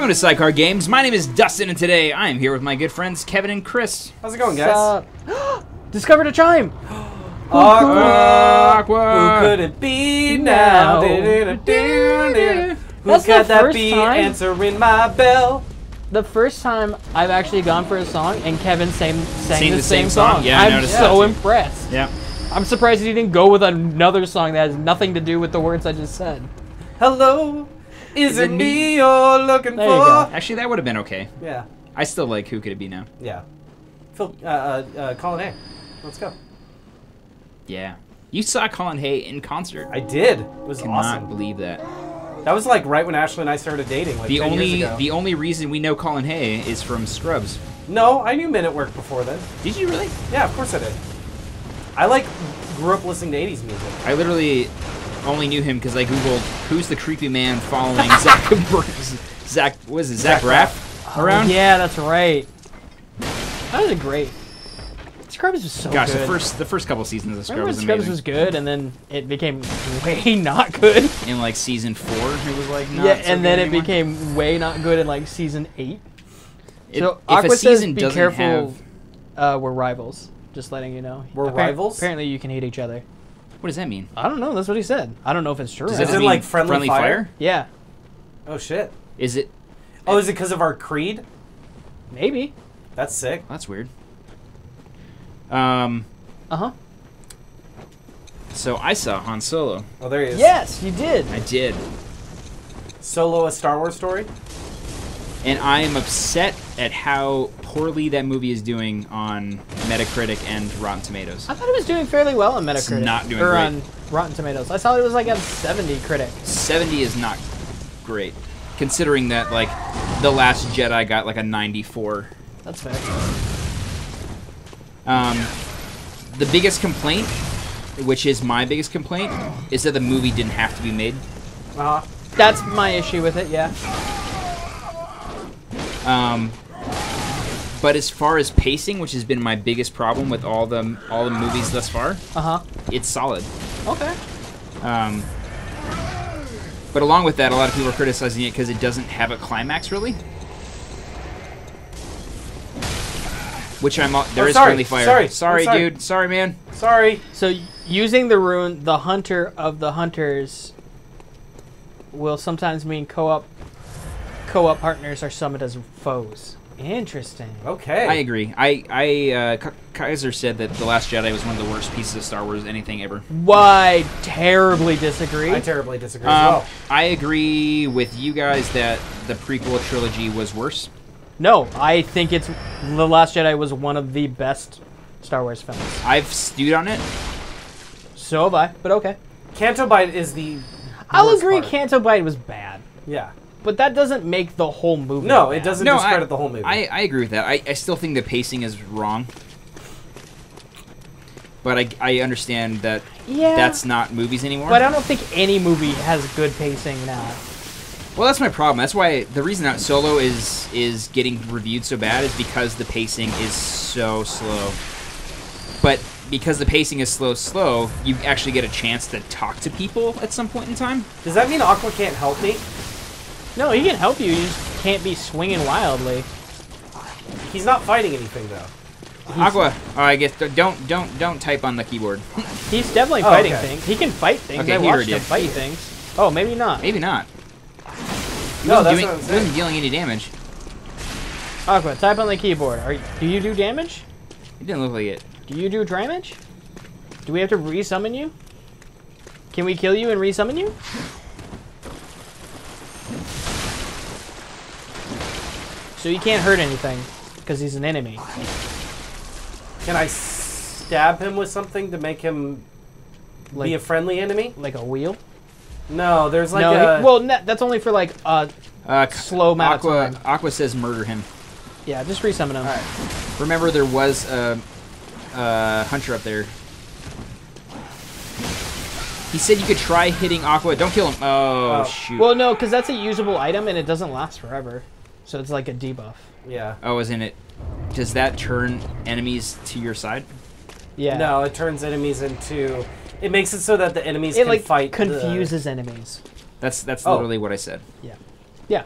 Welcome to Sidecar Games. My name is Dustin, and today I am here with my good friends Kevin and Chris. How's it going, guys? Discovered a chime. Aqua. Who could it be now? Who's got that bee answering my bell? The first time I've actually gone for a song and Kevin sang the same song. Yeah, I'm so impressed. Yeah. I'm surprised he didn't go with another song that has nothing to do with the words I just said. Hello, is it me you're looking for? You go. Actually, that would have been okay. Yeah. I still like Who Could It Be Now? Yeah. Colin A. Let's go. Yeah. You saw Colin Hay in concert. I did. It was Cannot awesome. believe that. That was like right when Ashley and I started dating, like 10 years ago. The only reason we know Colin Hay is from Scrubs. No, I knew Men at Work before then. Did you really? Yeah, of course I did. I grew up listening to 80s music. I literally only knew him because I googled who's the creepy man following Zach Braff around. Yeah, that's right. That was great. Scrubs was so Gosh, good. the first couple seasons of Scrubs Remember was Scrubs amazing. was good, and then it became way not good. In like season 4, it was like not Yeah, so and then good it became way not good in like season 8. So if Aqua a season says, "Be doesn't careful, have, we're rivals." Just letting you know. We're rivals? Apparently, you can hate each other. what does that mean? I don't know. That's what he said. I don't know if it's true. Does or that Is not. it mean like friendly fire? Yeah, Oh, shit. Is it? Oh, is it because of our creed? maybe. That's sick. That's weird. Uh-huh. So I saw Han Solo. Oh, there he is. Yes, you did. I did. Solo, a Star Wars story? And I am upset at how poorly that movie is doing on Metacritic and Rotten Tomatoes. I thought it was doing fairly well on Metacritic. It's not doing or great. on Rotten Tomatoes. I saw it was like a 70 critic. 70 is not great, considering that like The Last Jedi got like a 94. That's fair. The biggest complaint, which is my biggest complaint, is that the movie didn't have to be made. Uh-huh. That's my issue with it, yeah. But as far as pacing, which has been my biggest problem with all the movies thus far, Uh-huh. it's solid. Okay. But along with that, a lot of people are criticizing it because it doesn't have a climax, really. Which there is sorry, friendly fire. sorry, dude. Sorry, man. Sorry. So, using the rune, the hunter of the hunters will sometimes mean co-op partners are summoned as foes. Interesting. Okay. I agree. Kaiser said that The Last Jedi was one of the worst pieces of Star Wars anything ever. Why? Terribly disagree. I terribly disagree as well. I agree with you guys that the prequel trilogy was worse. No, I think The Last Jedi was one of the best Star Wars films. I've stewed on it. So have I, but okay. Canto Bight is the I'll worst agree part. Canto Bight was bad. Yeah. But that doesn't make the whole movie No, bad. it doesn't discredit the whole movie. I agree with that. I still think the pacing is wrong. But I understand that that's not movies anymore. But I don't think any movie has good pacing now. Well, that's my problem. That's why the reason that Solo is getting reviewed so bad is because the pacing is so slow. But because the pacing is slow, you actually get a chance to talk to people at some point in time. Does that mean Aqua can't help me? No, he can help you. You just can't be swinging wildly. He's not fighting anything, though. Aqua, I guess don't type on the keyboard. He's definitely fighting things. He can fight things. Okay, I he watched already him did. fight things. Oh, maybe not. Maybe not. No, that's what I'm He saying. wasn't dealing any damage. Aqua, type on the keyboard. Do you do damage? It didn't look like it. Do you do damage? Do we have to resummon you? Can we kill you and resummon you? So he can't hurt anything because he's an enemy. Can I stab him with something to make him be a friendly enemy? Like a wheel? No, there's like that's only for like a slow amount of time. Aqua says murder him. Yeah, just resummon him. All right. Remember, there was a hunter up there. He said you could try hitting Aqua. Don't kill him. Oh, shoot. Well, no, because that's a usable item and it doesn't last forever. So it's like a debuff. Yeah. Oh, isn't it? Does that turn enemies to your side? Yeah. No, it turns enemies into... It makes it so that the enemies can like fight confuses enemies. That's literally what I said. Yeah. Yeah.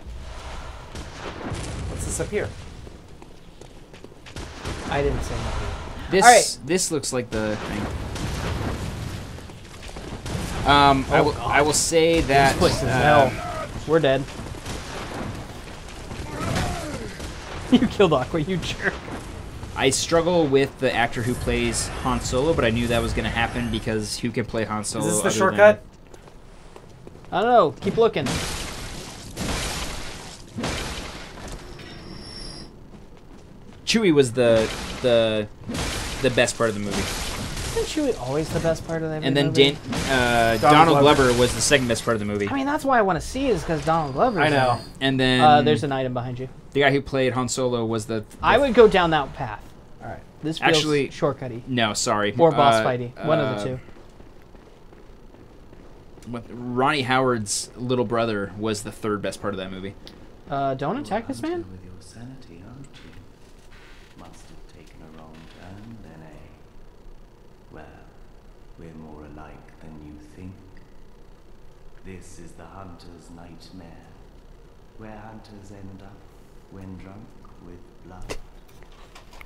up here? I didn't say nothing. This All right. this looks like the thing. Oh, I will say that This place is hell. We're dead. You killed Aqua, you jerk. I struggle with the actor who plays Han Solo, but I knew that was going to happen because who can play Han Solo? Is this the other shortcut? I don't know. Keep looking. Chewie was the best part of the movie, Isn't Chewie always the best part of that and then movie? Donald Glover was the second best part of the movie. I mean, that's why I want to see it, is because Donald Glover's I know. And then there's an item behind you. the guy who played Han Solo was the I would go down that path. All right. This feels Actually- shortcutty. no, sorry, Or boss fighty. One of the two. Ronnie Howard's little brother was the third best part of that movie. Don't attack this man? With your sanity, aren't you? Must have taken a wrong turn, then, eh? Well, we're more alike than you think. This is the hunter's nightmare, where hunters end up when drunk with blood.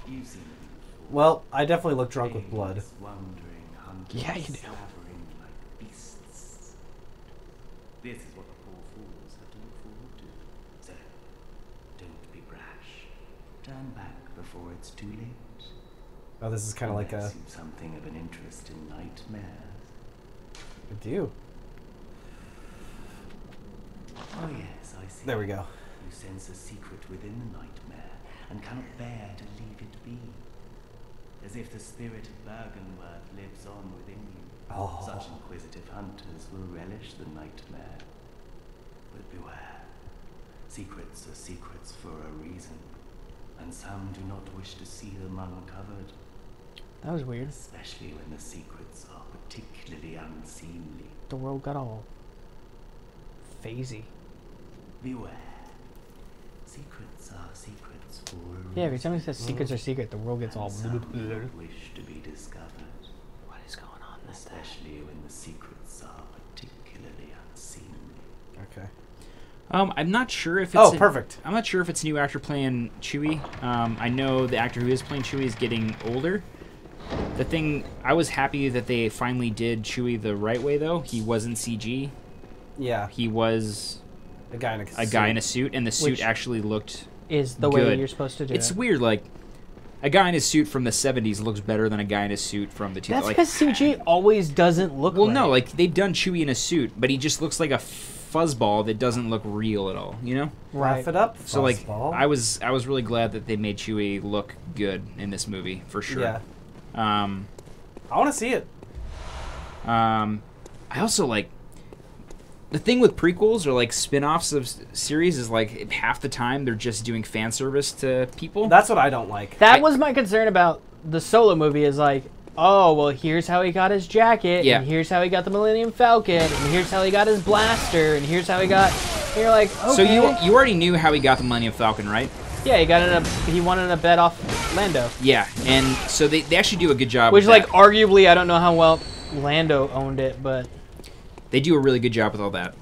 You've seen it before. Well, I definitely look drunk with blood. Aimless, wandering hunters Yeah, you do. slavering like beasts. This is what the poor fools have to look forward to. So, don't be brash. Turn back before it's too late. Oh, this is kind of like a... Unless you've something of an interest in nightmares. I do. Oh yes, I see. There we go. You sense a secret within the nightmare and cannot bear to leave it be. As if the spirit of Bergenworth lives on within you. Oh. Such inquisitive hunters will relish the nightmare. But beware. Secrets are secrets for a reason. And some do not wish to see them uncovered. That was weird. Especially when the secrets are particularly unseemly. The world got all phasey. Beware. Secrets are secrets for a reason. Yeah, every time he says secrets are secret, the world gets all... And some do not wish to be discovered. What is going on this day? Especially when the secrets are particularly unseemly. Okay. I'm not sure if it's Oh, perfect. I'm not sure if it's a new actor playing Chewie. I know the actor who is playing Chewie is getting older. The thing, I was happy that they finally did Chewie the right way, though. He wasn't CG. Yeah. He was A guy in a a guy in a suit, and the suit Which actually looked Is the way good. you're supposed to do It's it. weird, like, a guy in a suit from the 70s looks better than a guy in a suit from the 2000s. That's Like, because CG always doesn't look well, right. no, like, they've done Chewie in a suit, but he just looks like a fuzzball that doesn't look real at all, you know? Wrap it up, So, like, fuzzball. I was really glad that they made Chewie look good in this movie, for sure. Yeah. Um, I want to see it. I also, like, the thing with prequels or, like, spin-offs of series is, like, half the time they're just doing fan service to people. That's what I don't like. That was my concern about the Solo movie, is like, oh, well, here's how he got his jacket, Yeah. and here's how he got the Millennium Falcon, and here's how he got his blaster, and here's how he got... And you're like, okay. So you already knew how he got the Millennium Falcon, right? Yeah, he wanted a bet off Lando. Yeah, and so they actually do a good job Which, with like, that. arguably, I don't know how well Lando owned it, but... They do a really good job with all that.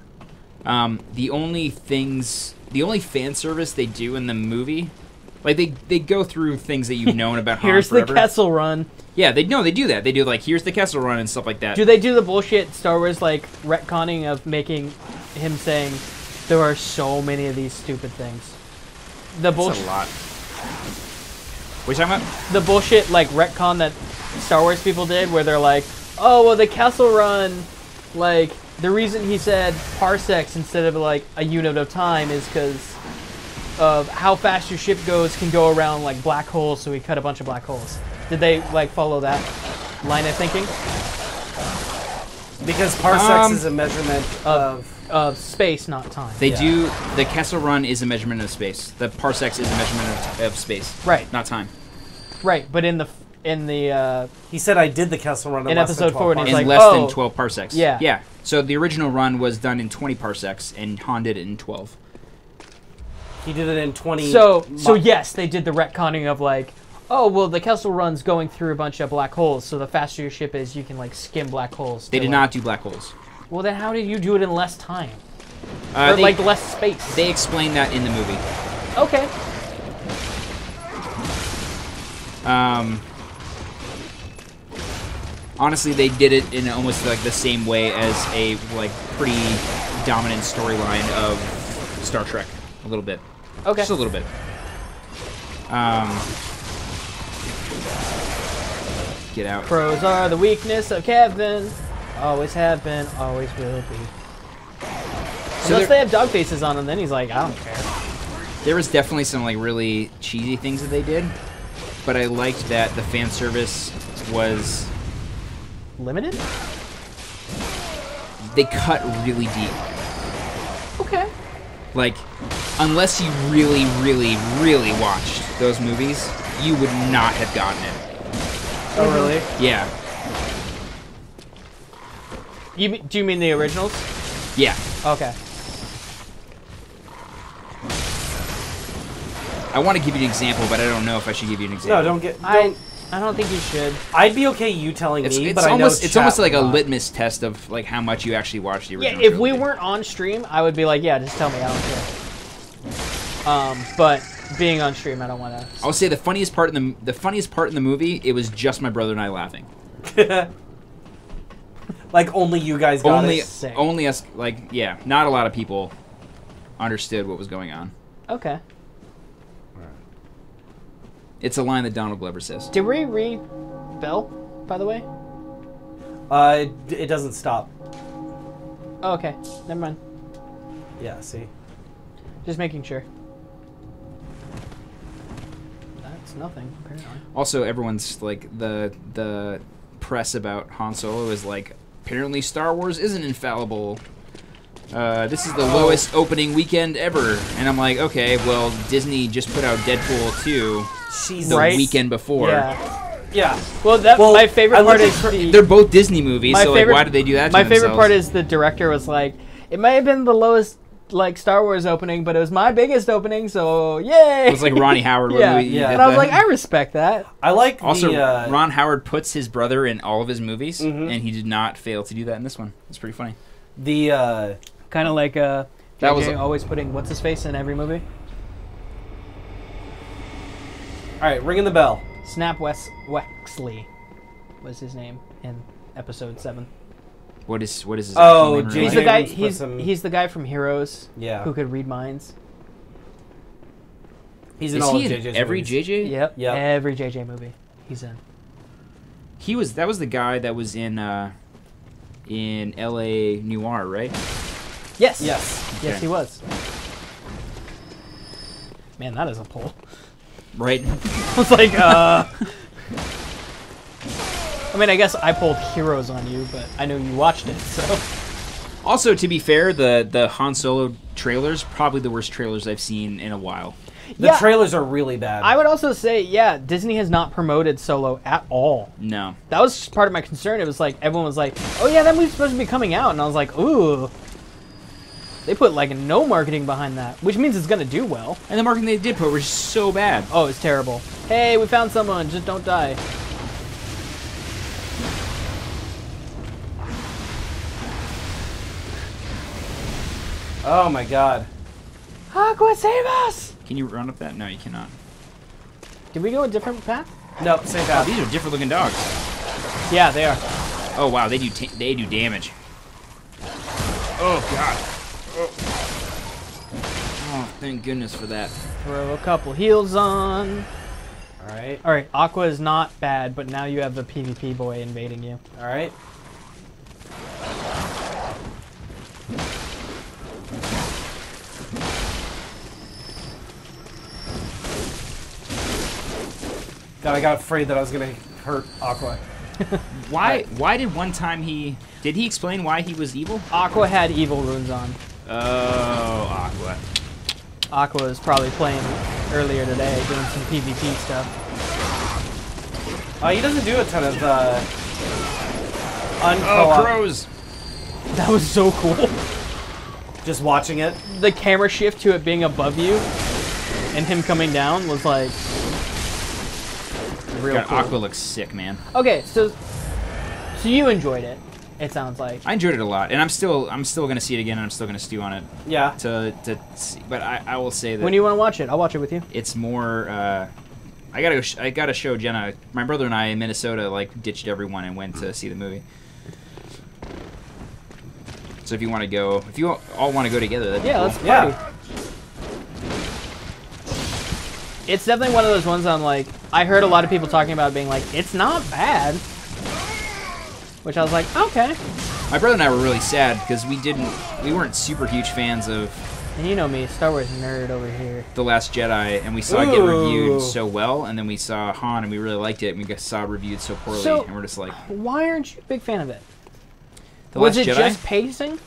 The only fan service they do in the movie, like they go through things that you've known about Han Here's the forever. Kessel Run. Yeah, they do that. They do, like, here's the Kessel Run and stuff like that. Do they do the bullshit Star Wars, like, retconning of making him saying, there are so many of these stupid things? The That's bullshit... a lot. What are you talking about? The bullshit, like, retcon that Star Wars people did, where they're like, oh, well, the Kessel Run, like, the reason he said parsecs instead of, like, a unit of time is because of how fast your ship goes can go around, like, black holes, so he cut a bunch of black holes. Did they, like, follow that line of thinking? Because parsecs is a measurement Of space, not time. They do. The Kessel Run is a measurement of space. The parsecs is a measurement of space. Right. Not time. Right, but in the He said I did the Kessel Run in less than episode 12 4, and he's In like, less oh, than 12 parsecs. Yeah. Yeah. So the original run was done in 20 parsecs, and Han did it in 12. He did it in 20. So yes, they did the retconning of, like, oh, well, the Kessel Run's going through a bunch of black holes, so the faster your ship is, you can, like, skim black holes. They to, did like- not do black holes. Well, then how did you do it in less time? Or, like, less space? They explained that in the movie. Okay. Honestly, they did it in almost like the same way as a like pretty dominant storyline of Star Trek. A little bit. Okay. Just a little bit. Get out. Crows are the weakness of Kevin. Always have been, always will be. So Unless they have dog faces on them, then he's like, I don't care. There was definitely some like really cheesy things that they did, but I liked that the fan service was Limited? they cut really deep. Okay. Like, unless you really, really, really watched those movies, you would not have gotten it. Oh, really? Yeah. Do you mean the originals? Yeah. Okay. I want to give you an example, but I don't know if I should give you an example. No, don't get. I don't think you should. I'd be okay you telling me, It's but almost I know it's almost chat like a will not. litmus test of like how much you actually watched the original. Yeah, if we trilogy. weren't on stream, I would be like, yeah, just tell me, I don't care. But being on stream, I don't want to. I'll say the funniest part in the movie, it was just my brother and I laughing. Like only you guys got it. Sick. Only us. Like, yeah, not a lot of people understood what was going on. Okay. It's a line that Donald Glover says. Did we read Bell, by the way? It doesn't stop. Oh, okay. Never mind. Yeah, see. Just making sure. That's nothing, apparently. Also, everyone's like the press about Han Solo is like, apparently Star Wars isn't infallible. This is the lowest opening weekend ever, and I'm like, okay, well, Disney just put out Deadpool 2 the Right. weekend before. Yeah. Yeah. Well, my favorite I part looked is at They're both Disney movies, My so favorite- like, why did they do that? To my favorite themselves? part is the director was like, it might have been the lowest like Star Wars opening, but it was my biggest opening, so yay! It was like Ronnie Howard. Yeah, when we yeah. did and I was that. like, I respect that. I like Also, the. Ron Howard puts his brother in all of his movies, Mhm. and he did not fail to do that in this one. It's pretty funny. The. Kind of like That was JJ always putting what's his face in every movie. All right, ringing the bell. Snap Wexley was his name in episode 7. What is his Oh, actual name? J.J. He's the guy. Abrams put some- He's the guy from Heroes Yeah. who could read minds. He's in Is all he of in JJ's every movies. JJ? Yep. Yep. Every JJ movie he's in. That was the guy that was in L.A. Noir, right? Yes. Yes. Yes, Okay. he was. Man, that is a pull. Right. I was like, I mean, I guess I pulled Heroes on you, but I know you watched it, so. Also, to be fair, the Han Solo trailers probably the worst trailers I've seen in a while. The Yeah. trailers are really bad. I would also say, yeah, Disney has not promoted Solo at all. No. That was part of my concern. It was like, everyone was like, oh yeah, that movie's supposed to be coming out. And I was like, ooh. They put like no marketing behind that, which means it's going to do well. And the marketing they did put was so bad. Oh, it's terrible. Hey, we found someone. Just don't die. Oh my god. Aqua, save us! Can you run up that? No, you cannot. Did we go a different path? Nope, same Oh, path. these are different looking dogs. Yeah, they are. Oh wow, they do damage. Oh god. Oh, thank goodness for that. Throw a couple heals on. Alright, Alright, Aqua is not bad, but now you have the PvP boy invading you. alright. God, I got afraid that I was gonna hurt Aqua. Why did one time did he explain why he was evil? Aqua had evil runes on. Oh, Aqua. Aqua was probably playing earlier today, doing some PvP stuff. He doesn't do a ton of Oh, unco-op. crows. That was so cool. Just watching it. The camera shift to it being above you and him coming down was like real God, cool. Aqua looks sick, man. Okay, so you enjoyed it. It sounds like. I enjoyed it a lot, and I'm still gonna see it again, and I'm still gonna stew on it Yeah. to see. But I will say that When do you want to watch it? I'll watch it with you. it's more I gotta show Jenna. My brother and I in Minnesota like ditched everyone and went to see the movie. So if you want to go, if you all want to go together, that'd be cool. Let's party. It's definitely one of those ones I'm like, I heard a lot of people talking about it being like, it's not bad. Which I was like, okay. My brother and I were really sad because we weren't super huge fans of And you know me, Star Wars nerd over here. The Last Jedi, and we saw it get reviewed so well, and then we saw Han and we really liked it, and we saw it reviewed so poorly, and we're just like... Why aren't you a big fan of it? Was it just pacing?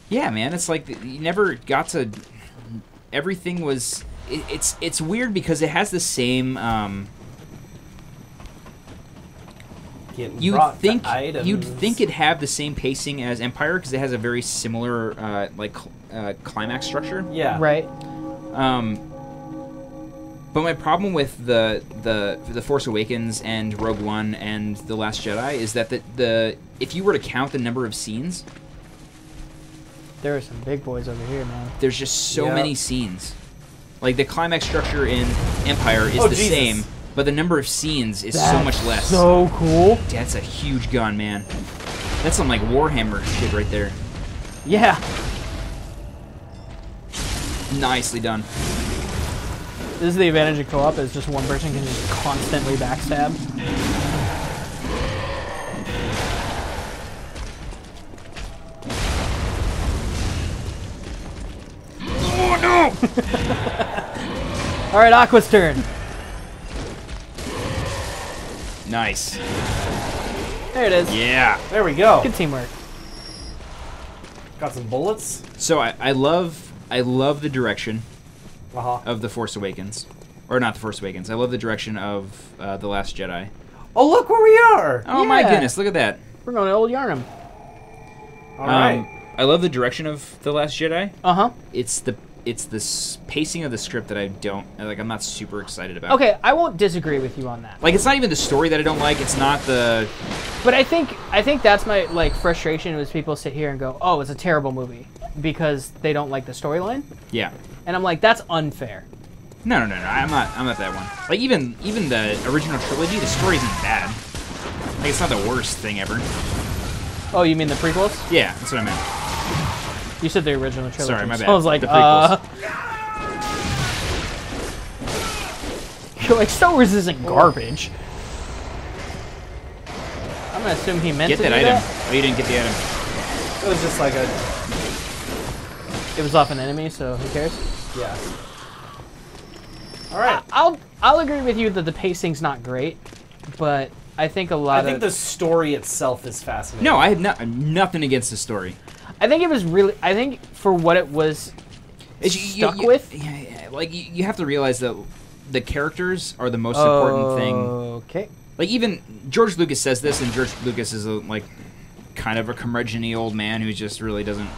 Yeah, man, it's like you never got to... Everything was... It's weird because it has the same... You'd think it'd have the same pacing as Empire because it has a very similar climax structure. Yeah. Right. But my problem with the Force Awakens and Rogue One and The Last Jedi is that the if you were to count the number of scenes, there are some big boys over here, man. There's just so many scenes. Like the climax structure in Empire is the same. But the number of scenes is so much less. So cool. That's a huge gun, man. That's some like Warhammer shit right there. Yeah. Nicely done. This is the advantage of co-op, is just one person can just constantly backstab. Oh no! Alright, Aqua's turn. Nice. There it is. Yeah. There we go. Good teamwork. Got some bullets. So I love the direction Uh-huh. of The Force Awakens. Or not The Force Awakens. I love the direction of The Last Jedi. Oh, look where we are! Oh my goodness, look at that. We're going to Old Yarnum. Alright. I love the direction of The Last Jedi. Uh-huh. It's the pacing of the script that I don't like. I'm not super excited about. Okay, I won't disagree with you on that. Like, it's not even the story that I don't like. It's not the. But I think that's my frustration is people sit here and go, "Oh, it's a terrible movie," because they don't like the storyline. Yeah. And I'm like, that's unfair. No. I'm not that one. Like even the original trilogy, the story isn't bad. Like it's not the worst thing ever. Oh, you mean the prequels? Yeah, that's what I meant. You said the original trilogy. Sorry, my bad. I was like, the prequels. You're like, Star Wars isn't garbage. I'm gonna assume he meant Get to that do item. that. Oh, you didn't get the item. It was just like a... It was off an enemy, so who cares? Yeah. Alright. I'll agree with you that the pacing's not great, but I think I think the story itself is fascinating. No, I have nothing against the story. I think it was really... I think for what it was stuck with... Yeah, like, you have to realize that the characters are the most important thing. Okay. Like, even George Lucas says this, and George Lucas is, kind of a curmudgeon-y old man who just really doesn't...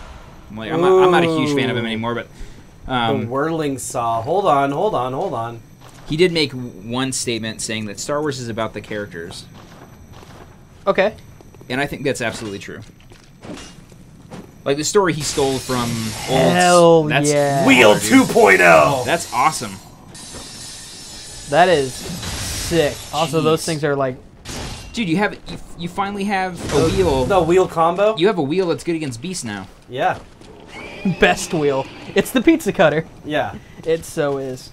Like, I'm not a huge fan of him anymore, but... the whirling saw. Hold on. He did make one statement saying that Star Wars is about the characters. Okay. And I think that's absolutely true. Like, the story he stole from Hell that's yeah. Wheel 2.0! That's awesome. That is sick. Also, those things are like... Dude, you finally have a wheel. The wheel combo? You have a wheel that's good against beasts now. Yeah. Best wheel. It's the pizza cutter. Yeah. It so is.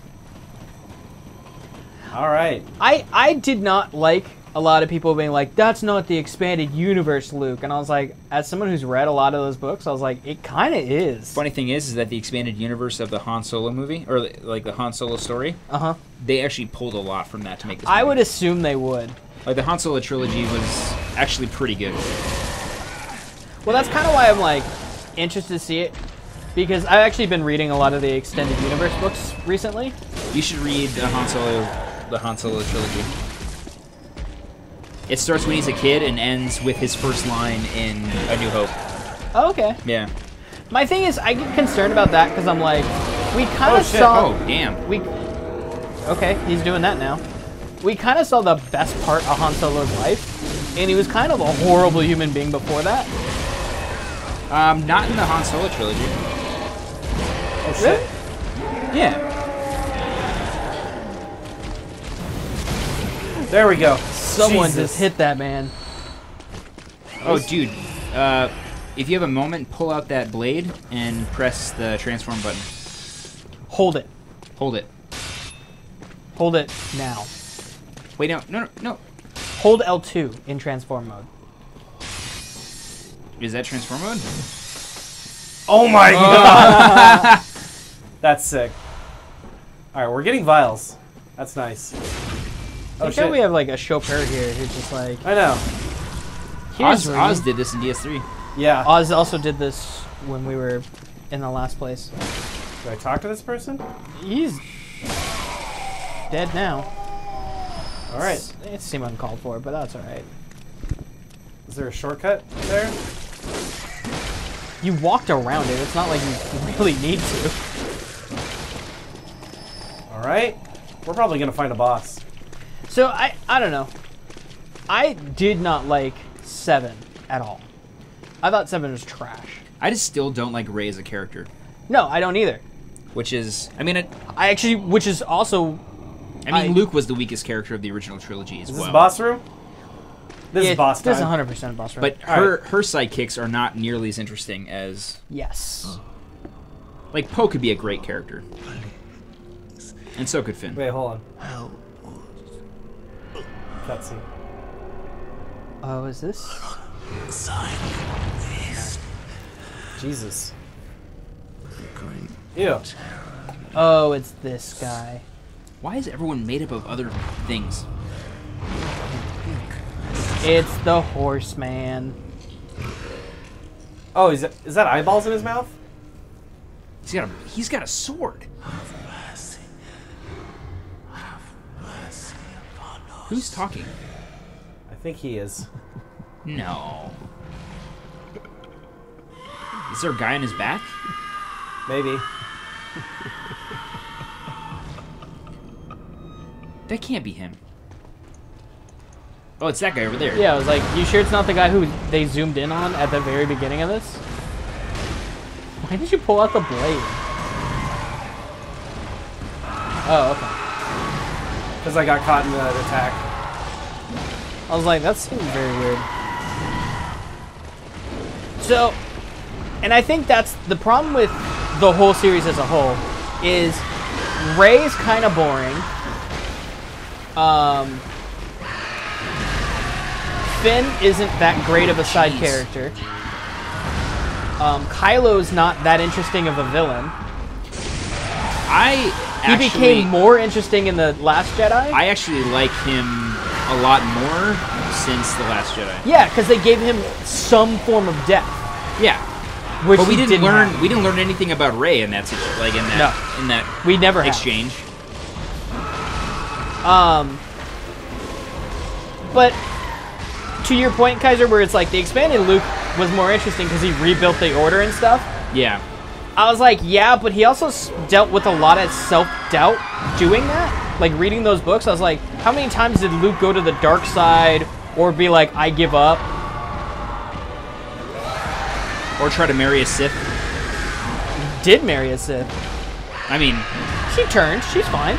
Alright. I did not like a lot of people being like, that's not the expanded universe, Luke. And I was like, as someone who's read a lot of those books, I was like, it kind of is. Funny thing is that the expanded universe of the Han Solo movie, or like the Han Solo story, they actually pulled a lot from that to make this movie. I would assume they would. Like, the Han Solo trilogy was actually pretty good. Well, that's kind of why I'm, like, interested to see it. Because I've actually been reading a lot of the extended universe books recently. You should read the Han Solo trilogy. It starts when he's a kid and ends with his first line in A New Hope. Oh, okay. Yeah. My thing is, I get concerned about that because I'm like, we kind of saw... Oh, damn. Okay, he's doing that now. We kind of saw the best part of Han Solo's life, and he was kind of a horrible human being before that. Not in the Han Solo trilogy. Oh, shit. Yeah. There we go. Someone Jesus. just hit that man. Oh, dude. If you have a moment, pull out that blade and press the transform button. Hold it. Hold it. Hold it now. Wait, no. Hold L2 in transform mode. Is that transform mode? Oh my god! That's sick. Alright, we're getting vials. That's nice. Oh I shit. we have like a chauffeur here who's just like... I know. Oz did this in DS3. Yeah. Oz also did this when we were in the last place. Do I talk to this person? He's dead now. Alright. It seemed uncalled for, but that's alright. Is there a shortcut there? You walked around it. It's not like you really need to. Alright. We're probably gonna find a boss. So, I don't know. I did not like 7 at all. I thought 7 was trash. I just still don't like Rey as a character. No, I don't either. Which is, I mean, which is also... Luke was the weakest character of the original trilogy as Is well. this boss room? This is boss time. This is 100% boss room. But her sidekicks are not nearly as interesting as... Yes. Like, Poe could be a great character. And so could Finn. Wait, hold on. Cutscene. Oh, is this? Jesus. Ew. Oh, it's this guy. Why is everyone made up of other things? It's the horseman. Oh, is that eyeballs in his mouth? He's got a sword. Who's talking? I think he is. No. Is there a guy on his back? Maybe. That can't be him. Oh, it's that guy over there. Yeah, I was like, you sure it's not the guy who they zoomed in on at the very beginning of this? Why did you pull out the blade? Oh, okay. Because I got caught in that attack. I was like, that seems very weird. So, and I think that's the problem with the whole series as a whole, is Rey's kind of boring. Finn isn't that great of a side character. Kylo's not that interesting of a villain. He became more interesting in The Last Jedi. I actually like him a lot more since The Last Jedi. Yeah, because they gave him some form of depth. Yeah. Which but we didn't learn. have. We didn't learn anything about Rey in that in that We never have. exchange. But to your point, Kaiser, where it's like the expanded Luke was more interesting because he rebuilt the Order and stuff. Yeah. I was like, yeah, but he also dealt with a lot of self-doubt doing that. Like reading those books, I was like, how many times did Luke go to the dark side or be like, I give up? Or try to marry a Sith. Did marry a Sith. I mean, she turned. She's fine.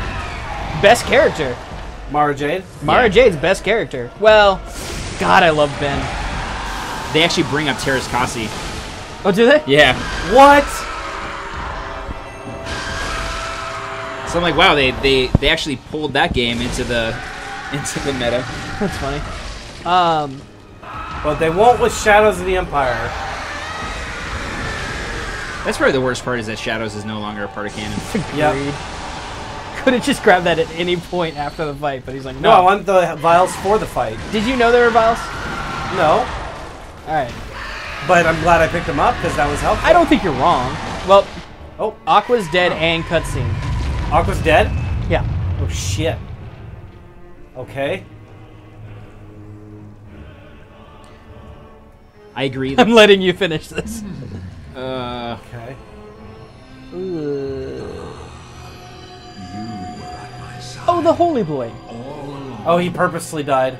Best character. Mara Jade? Mara Jade's best character. Well, God, I love Ben. They actually bring up Teräs Käsi. Oh, do they? Yeah. What? So I'm like, wow, they actually pulled that game into the meta. That's funny. But they won't with Shadows of the Empire. That's probably the worst part, is that Shadows is no longer a part of canon. Yep. Could have just grabbed that at any point after the fight, but he's like, no. No, I want the vials for the fight. Did you know there were vials? No. Alright. But I'm glad I picked them up because that was helpful. I don't think you're wrong. Well, Oh, Aqua's dead and cutscene. Aqua's dead? Yeah. Oh, shit. Okay. I agree. I'm letting you finish this. Okay. Oh, the Holy Boy. Oh, he purposely died.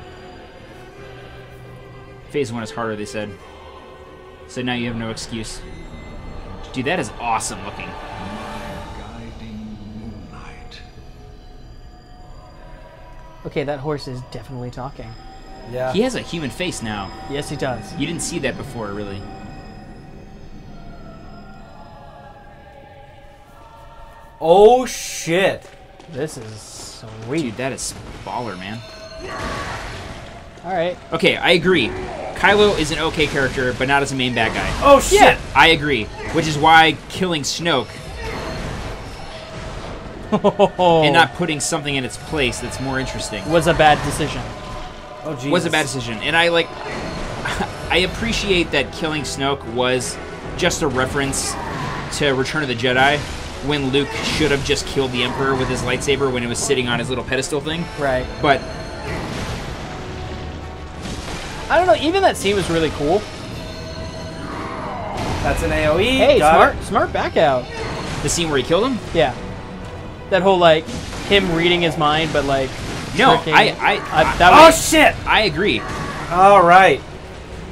Phase 1 is harder, they said. So now you have no excuse. Dude, that is awesome looking. Guiding moonlight. Okay, that horse is definitely talking. Yeah. He has a human face now. Yes, he does. You didn't see that before, really. Oh shit! This is sweet. Dude, that is baller, man. All right. Okay, I agree. Kylo is an okay character, but not as a main bad guy. Oh shit! Yeah. I agree. Which is why killing Snoke and not putting something in its place that's more interesting was a bad decision. Oh Jesus. was a bad decision. And I appreciate that killing Snoke was just a reference to Return of the Jedi, when Luke should have just killed the Emperor with his lightsaber when it was sitting on his little pedestal thing. Right. But I don't know. Even that scene was really cool. That's an AOE. Hey, Got smart back out. the scene where he killed him? Yeah. That whole like him reading his mind, but like No, tricking- that Oh was, shit! I agree. All right.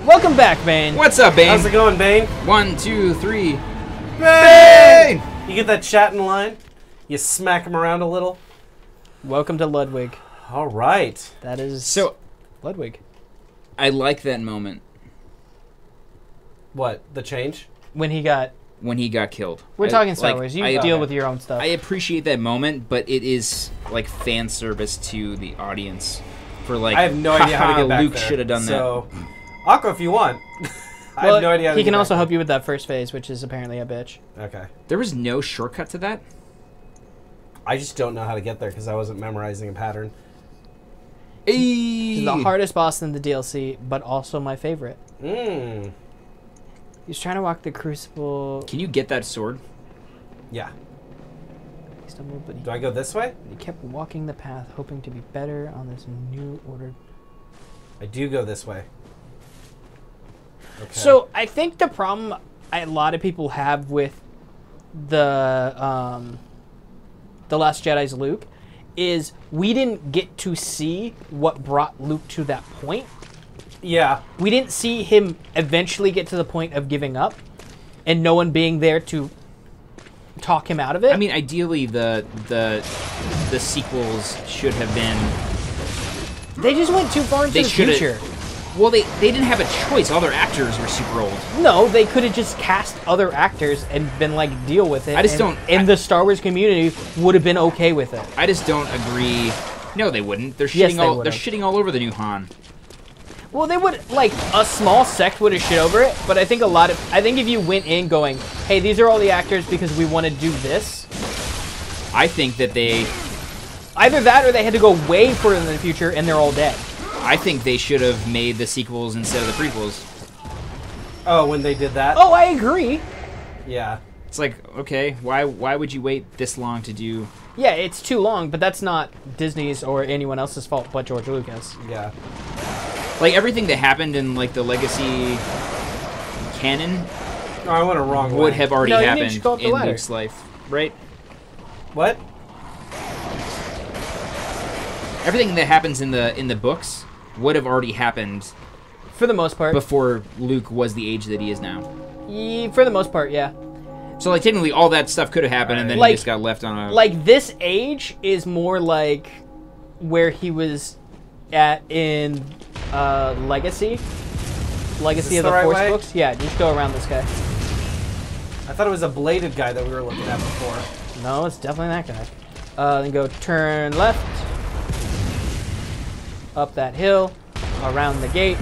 Welcome back, Bane. What's up, Bane? How's it going, Bane? 1, 2, 3. Bane! You get that chat in line? You smack him around a little? Welcome to Ludwig. All right. That is So Ludwig. I like that moment What? The change? When he got. when he got killed. We're talking Star like, Wars. You I- deal with your own stuff. I appreciate that moment, but it is like fan service to the audience for like. I have no idea how to get back Luke there. should have done So, Aqua, if you want. I well, have no idea how to he get can back also there. help you with that first phase, which is apparently a bitch. Okay. that. There was no shortcut to that. I just don't know how to get there because I wasn't memorizing a pattern. He's the hardest boss in the DLC, but also my favorite. Mmm. He's trying to walk the crucible. Can you get that sword? Yeah. He stumbled, but Do I go this way? he kept walking the path, hoping to be better on this new order. I do go this way. Okay. So I think the problem a lot of people have with the Last Jedi's Luke is we didn't get to see what brought Luke to that point. Yeah. We didn't see him eventually get to the point of giving up, and no one being there to talk him out of it. I mean, ideally, the sequels should have been. they just went too far into They the shoulda- future. Well, they didn't have a choice. All their actors were super old. No, they could have just cast other actors and been like, deal with it. I just and, don't- And the Star Wars community would have been okay with it. I just don't agree. No, they wouldn't. They're Yes, shitting they all. would've. They're shitting all over the new Han. Well, they would like a small sect would have shit over it, but I think I think if you went in going, hey, these are all the actors because we want to do this, I think that they. either that or they had to go way further in the future and they're all dead. I think they should have made the sequels instead of the prequels. Oh, when they did that? Oh, I agree. Yeah. It's like, okay, why would you wait this long to do? Yeah, it's too long, but that's not Disney's or anyone else's fault but George Lucas. Yeah. Like everything that happened in like the Legacy canon Oh, I went a wrong way. would have already No, you need to happened go up the in ladder. Luke's life, right? What? Everything that happens in the books would have already happened For the most part. before Luke was the age that he is now. For the most part, yeah. So like technically all that stuff could have happened and then Like- he just got left on a Like this age is more like where he was at in Legacy. Legacy Is of this the the right Force way? books. Yeah, just go around this guy. I thought it was a bladed guy that we were looking at before. No, it's definitely that guy. Then go turn left. Up that hill. Around the gate.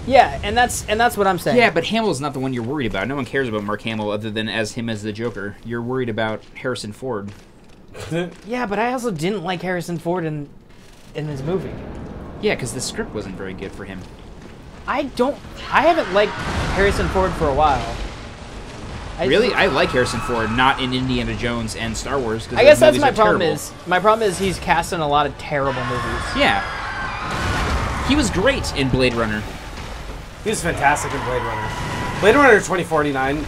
Yeah, and that's what I'm saying. Yeah, but Hamill's not the one you're worried about. No one cares about Mark Hamill other than as him as the Joker. You're worried about Harrison Ford. Yeah, but I also didn't like Harrison Ford in this movie. Yeah, because the script wasn't very good for him. I haven't liked Harrison Ford for a while. Really? I like Harrison Ford, not in Indiana Jones and Star Wars. I guess that's those my movies are problem. terrible. My problem is he's cast in a lot of terrible movies. Yeah. He was great in Blade Runner. He was fantastic in Blade Runner. Blade Runner 2049.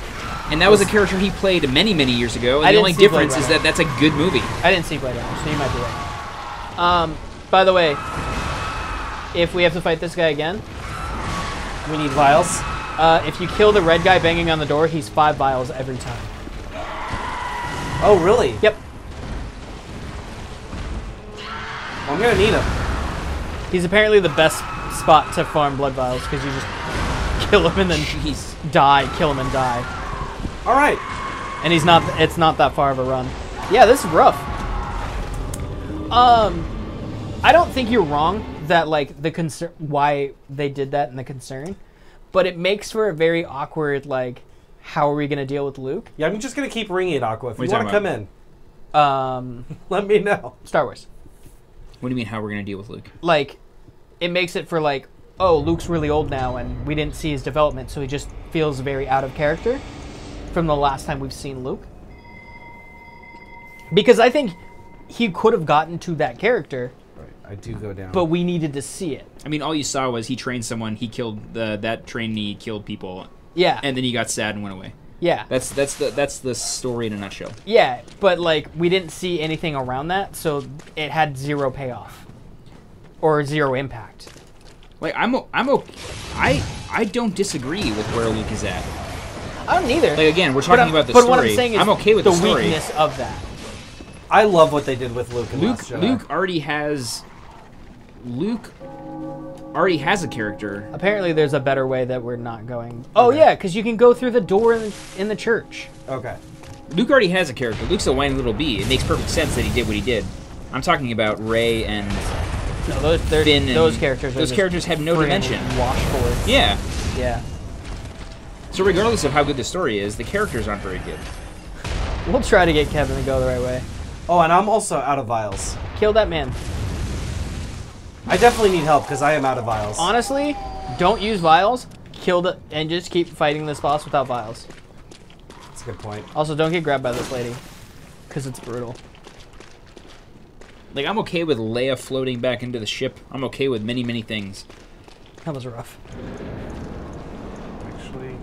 And that was a character he played many, many years ago. And I the didn't only see Blade difference is Runner. that that's a good movie. I didn't see Blade Runner, so you might be right. By the way, if we have to fight this guy again, We need vials. If you kill the red guy banging on the door, he's 5 vials every time. Oh, really? Yep. I'm gonna need him. He's apparently the best spot to farm blood vials because you just kill him and then die, kill him and die. All right. And he's not. It's not that far of a run. Yeah, this is rough. I don't think you're wrong that like the concern why they did that and the concern, but it makes for a very awkward like, how are we gonna deal with Luke? Yeah, I'm just gonna keep ringing it, Aqua. If What you are you want to talking come in, let me know. Star Wars. What do you mean? How we're gonna deal with Luke? Like, it makes it for like, oh, Luke's really old now, and we didn't see his development, so he just feels very out of character from the last time we've seen Luke. Because I think he could have gotten to that character. Right, I do go down. But we needed to see it. I mean, all you saw was he trained someone. He killed that trainee, killed people. Yeah. And then he got sad and went away. Yeah. That's the story in a nutshell. Yeah, but like we didn't see anything around that, so it had zero payoff or zero impact. Like I'm okay. I don't disagree with where Luke is at. I don't either. Like again, we're talking about the but story. What I'm saying is I'm okay with the story. weakness of that. I love what they did with Luke. In Last Jedi. Luke already has a character. Apparently, there's a better way that we're not going. Oh yeah, because you can go through the door in the church. Okay. Luke already has a character. Luke's a whiny little bee. It makes perfect sense that he did what he did. I'm talking about Rey and No, those characters. Those characters have no dimension. Washboards. Yeah. Yeah. So regardless of how good the story is, the characters aren't very good. We'll try to get Kevin to go the right way. Oh, and I'm also out of vials. Kill that man. I definitely need help because I am out of vials. Honestly, don't use vials. Kill the and just keep fighting this boss without vials. That's a good point. Also, don't get grabbed by this lady, because it's brutal. Like, I'm okay with Leia floating back into the ship. I'm okay with many, many things. That was rough. Actually,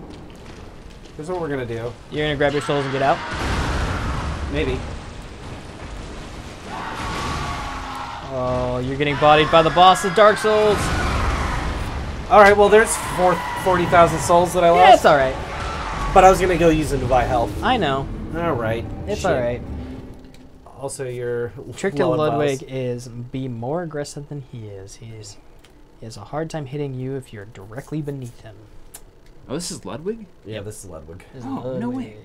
here's what we're gonna do. You're gonna grab your souls and get out? Maybe. Oh, you're getting bodied by the boss of Dark Souls. All right. Well, there's 40,000 souls that I lost. Yeah, it's all right. But I was gonna go use them to buy health. I know. All right. It's Shit. all right. Also, your Trick to Ludwig is be more aggressive than he is. He has a hard time hitting you if you're directly beneath him. Oh, this is Ludwig? Yeah, this is Ludwig. This is Oh, no way.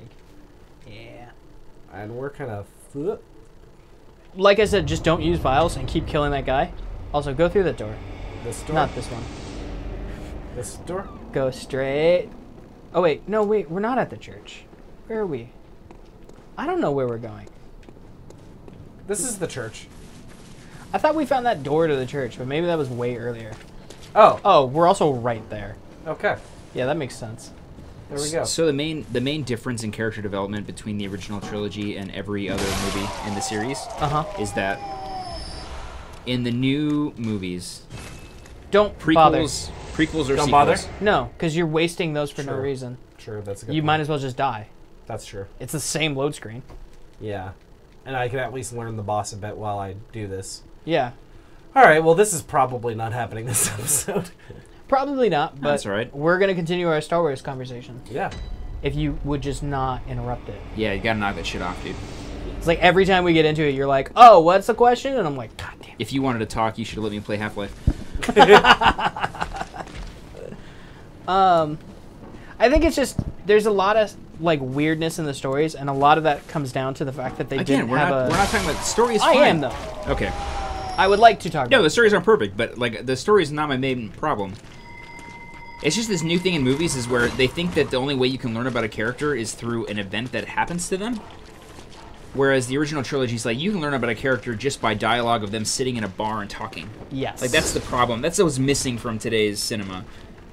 Yeah. And we're kind of. Like I said, just don't use vials and keep killing that guy. Also, go through that door. This door. Not this one. This door. Go straight. Oh, wait. No, wait. We're not at the church. Where are we? I don't know where we're going. This is the church. I thought we found that door to the church, but maybe that was way earlier. Oh. Oh, we're also right there. Okay. Yeah, that makes sense. There we go. So the main difference in character development between the original trilogy and every other movie in the series is that in the new movies, don't bother. Prequels or Don't sequels. bother? No, because you're wasting those for no True. reason. True, that's a good You point. might as well just die. That's true. It's the same load screen. Yeah. And I can at least learn the boss a bit while I do this. Yeah. All right, well, this is probably not happening this episode. Probably not, but That's all right. we're going to continue our Star Wars conversation. Yeah. If you would just not interrupt it. Yeah, you gotta knock that shit off, dude. It's like every time we get into it, you're like, oh, what's the question? And I'm like, God damn. If you wanted to talk, you should have let me play Half-Life. I think it's just, there's a lot of like weirdness in the stories, and a lot of that comes down to the fact that they didn't we're have not talking about the story. Is I fine. am, though. Okay. I would like to talk No, about the stories aren't perfect, but like the story is not my main problem. It's just this new thing in movies is where they think that the only way you can learn about a character is through an event that happens to them. Whereas the original trilogy is like, you can learn about a character just by dialogue of them sitting in a bar and talking. Yes. Like, that's the problem. That's what's missing from today's cinema,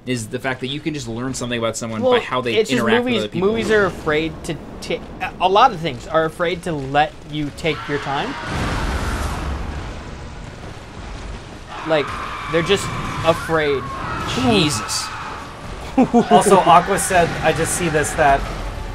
is the fact that you can just learn something about someone by how they it's just interact with other people. Movies are afraid to take... A lot of things are afraid to let you take your time. Like, they're just afraid. Jesus. Also, Aqua said, I just see this, that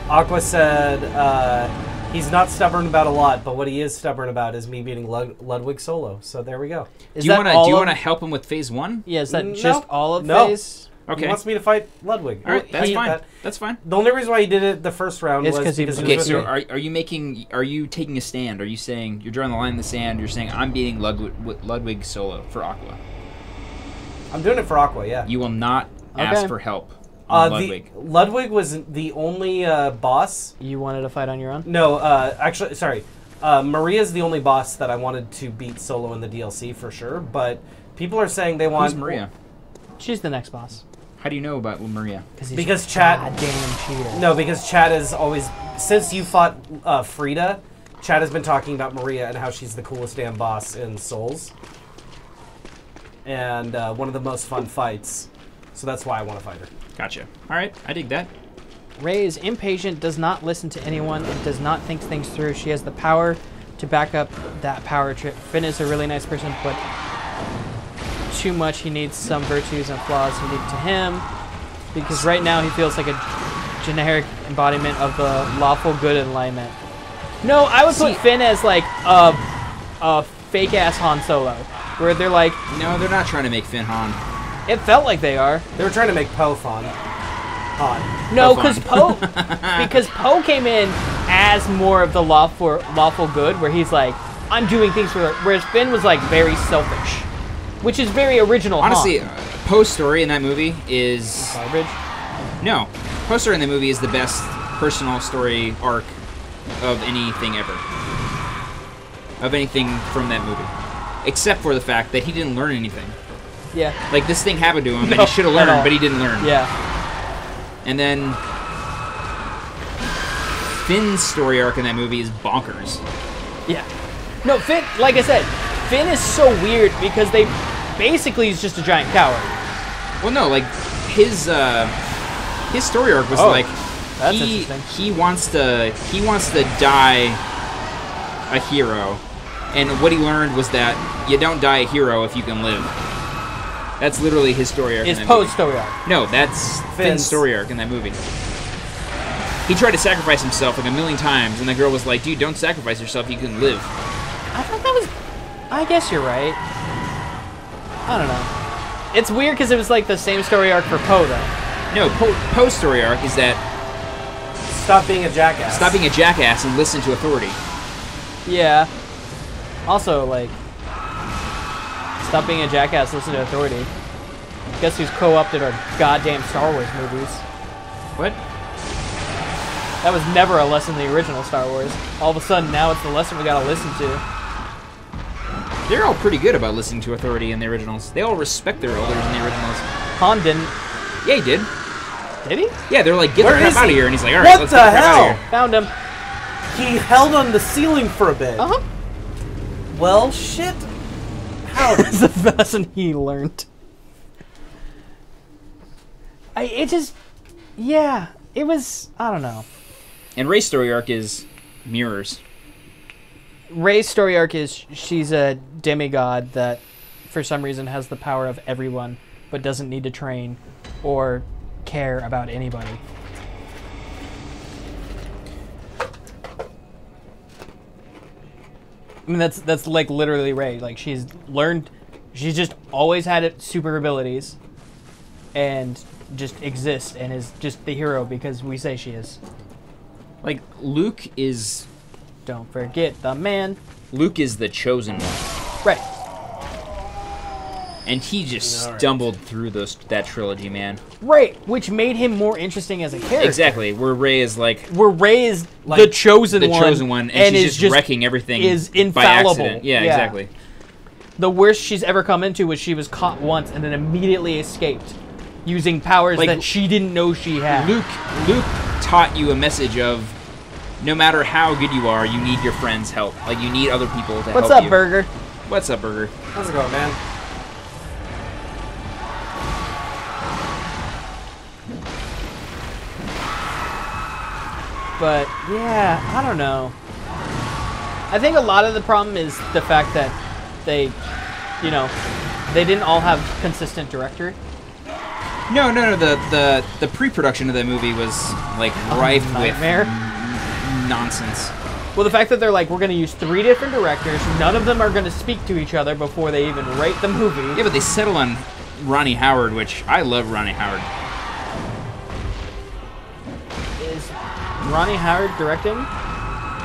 Aqua said he's not stubborn about a lot, but what he is stubborn about is me beating Ludwig solo. So there we go. Is Do you that want to all of- help him with phase 1? Yeah, is that No. just all of No. phase? Okay. He wants me to fight Ludwig. All right, that's I get fine. that. That's fine. The only reason why he did it the first round It's was 'cause he because was he Okay, was so with me. are you taking a stand? Are you saying you're drawing the line in the sand? You're saying I'm beating Ludwig solo for Aqua. I'm doing it for Aqua, yeah. You will not ask for help on Ludwig. Ludwig was the only boss. You wanted to fight on your own? No, actually, sorry. Maria's the only boss that I wanted to beat solo in the DLC for sure, but people are saying they want... Who's Maria? She's the next boss. How do you know about Maria? Because chat... Goddamn cheater. No, because chat has always... Since you fought Frida, chat has been talking about Maria and how she's the coolest damn boss in Souls. And one of the most fun fights. So that's why I want to fight her. Gotcha. All right, I dig that. Rey is impatient, does not listen to anyone, and does not think things through. She has the power to back up that power trip. Finn is a really nice person, but too much. He needs some virtues and flaws unique to him, because right now he feels like a generic embodiment of the lawful good alignment. No, I would put Finn as like a fake-ass Han Solo, where they're like... No, they're not trying to make Finn Han. It felt like they are. They were trying to make Poe Han. No, because Poe came in as more of the lawful good, where he's like, I'm doing things for... Whereas Finn was like very selfish, which is very original. Honestly, Poe's story in that movie is... Garbage? No. Poe's story in the movie is the best personal story arc of anything ever. Of anything from that movie. Except for the fact that he didn't learn anything. Yeah. Like, this thing happened to him, and he should have learned, but he didn't learn. Yeah. And then... Finn's story arc in that movie is bonkers. Yeah. No, Finn, like I said, Finn is so weird because they basically he's just a giant coward. Well, no, like, his story arc was like... That's he interesting. wants to die a hero. And what he learned was that you don't die a hero if you can live. That's literally his story arc. Is in that Poe's movie. story arc. No, that's Finn's story arc in that movie. He tried to sacrifice himself like a million times, and the girl was like, dude, don't sacrifice yourself, you can live. I thought that was... I guess you're right. I don't know. It's weird because it was like the same story arc for Poe, though. No, Poe's story arc is that... Stop being a jackass. Stop being a jackass and listen to authority. Yeah. Also, like... Stop being a jackass, listen to authority. Guess who's co-opted our goddamn Star Wars movies? What? That was never a lesson in the original Star Wars. All of a sudden, now it's the lesson we gotta listen to. They're all pretty good about listening to authority in the originals. They all respect their elders in the originals. Han didn't. Yeah, he did. Did he? Yeah, they're like, get Where the crap is out of he? here. And he's like, all right, What let's the get the crap out hell? of here. Found him. He held on the ceiling for a bit. Uh-huh. Well, shit. How? That's the lesson he learned. Yeah, it was, I don't know. And Rey's story arc is mirrors. Rey's story arc is she's a demigod that for some reason has the power of everyone but doesn't need to train or care about anybody. I mean, that's like literally Rey. Like, she's just always had super abilities and just exists and is just the hero because we say she is. Like, Luke is Don't forget the man. the chosen one. Right. And he just stumbled through that trilogy, man. Right, which made him more interesting as a character. Exactly, where Rey is like... Where Rey is like the chosen one. And she's just wrecking everything is by infallible. accident. Yeah, exactly. The worst she's ever come into was she was caught once and then immediately escaped, using powers Like, that she didn't know she had. Luke taught you a message of, no matter how good you are, you need your friends' help. Like, you need other people to help you. What's up, Burger? What's up, Burger? How's it going, man? But, yeah, I don't know. I think a lot of the problem is the fact that they didn't all have consistent director. No. The pre-production of that movie was, like, rife with nonsense. Well, the fact that they're like, we're going to use 3 different directors, none of them are going to speak to each other before they even write the movie. Yeah, but they settled on Ronnie Howard, which I love Ronnie Howard. Is Ronnie Howard directing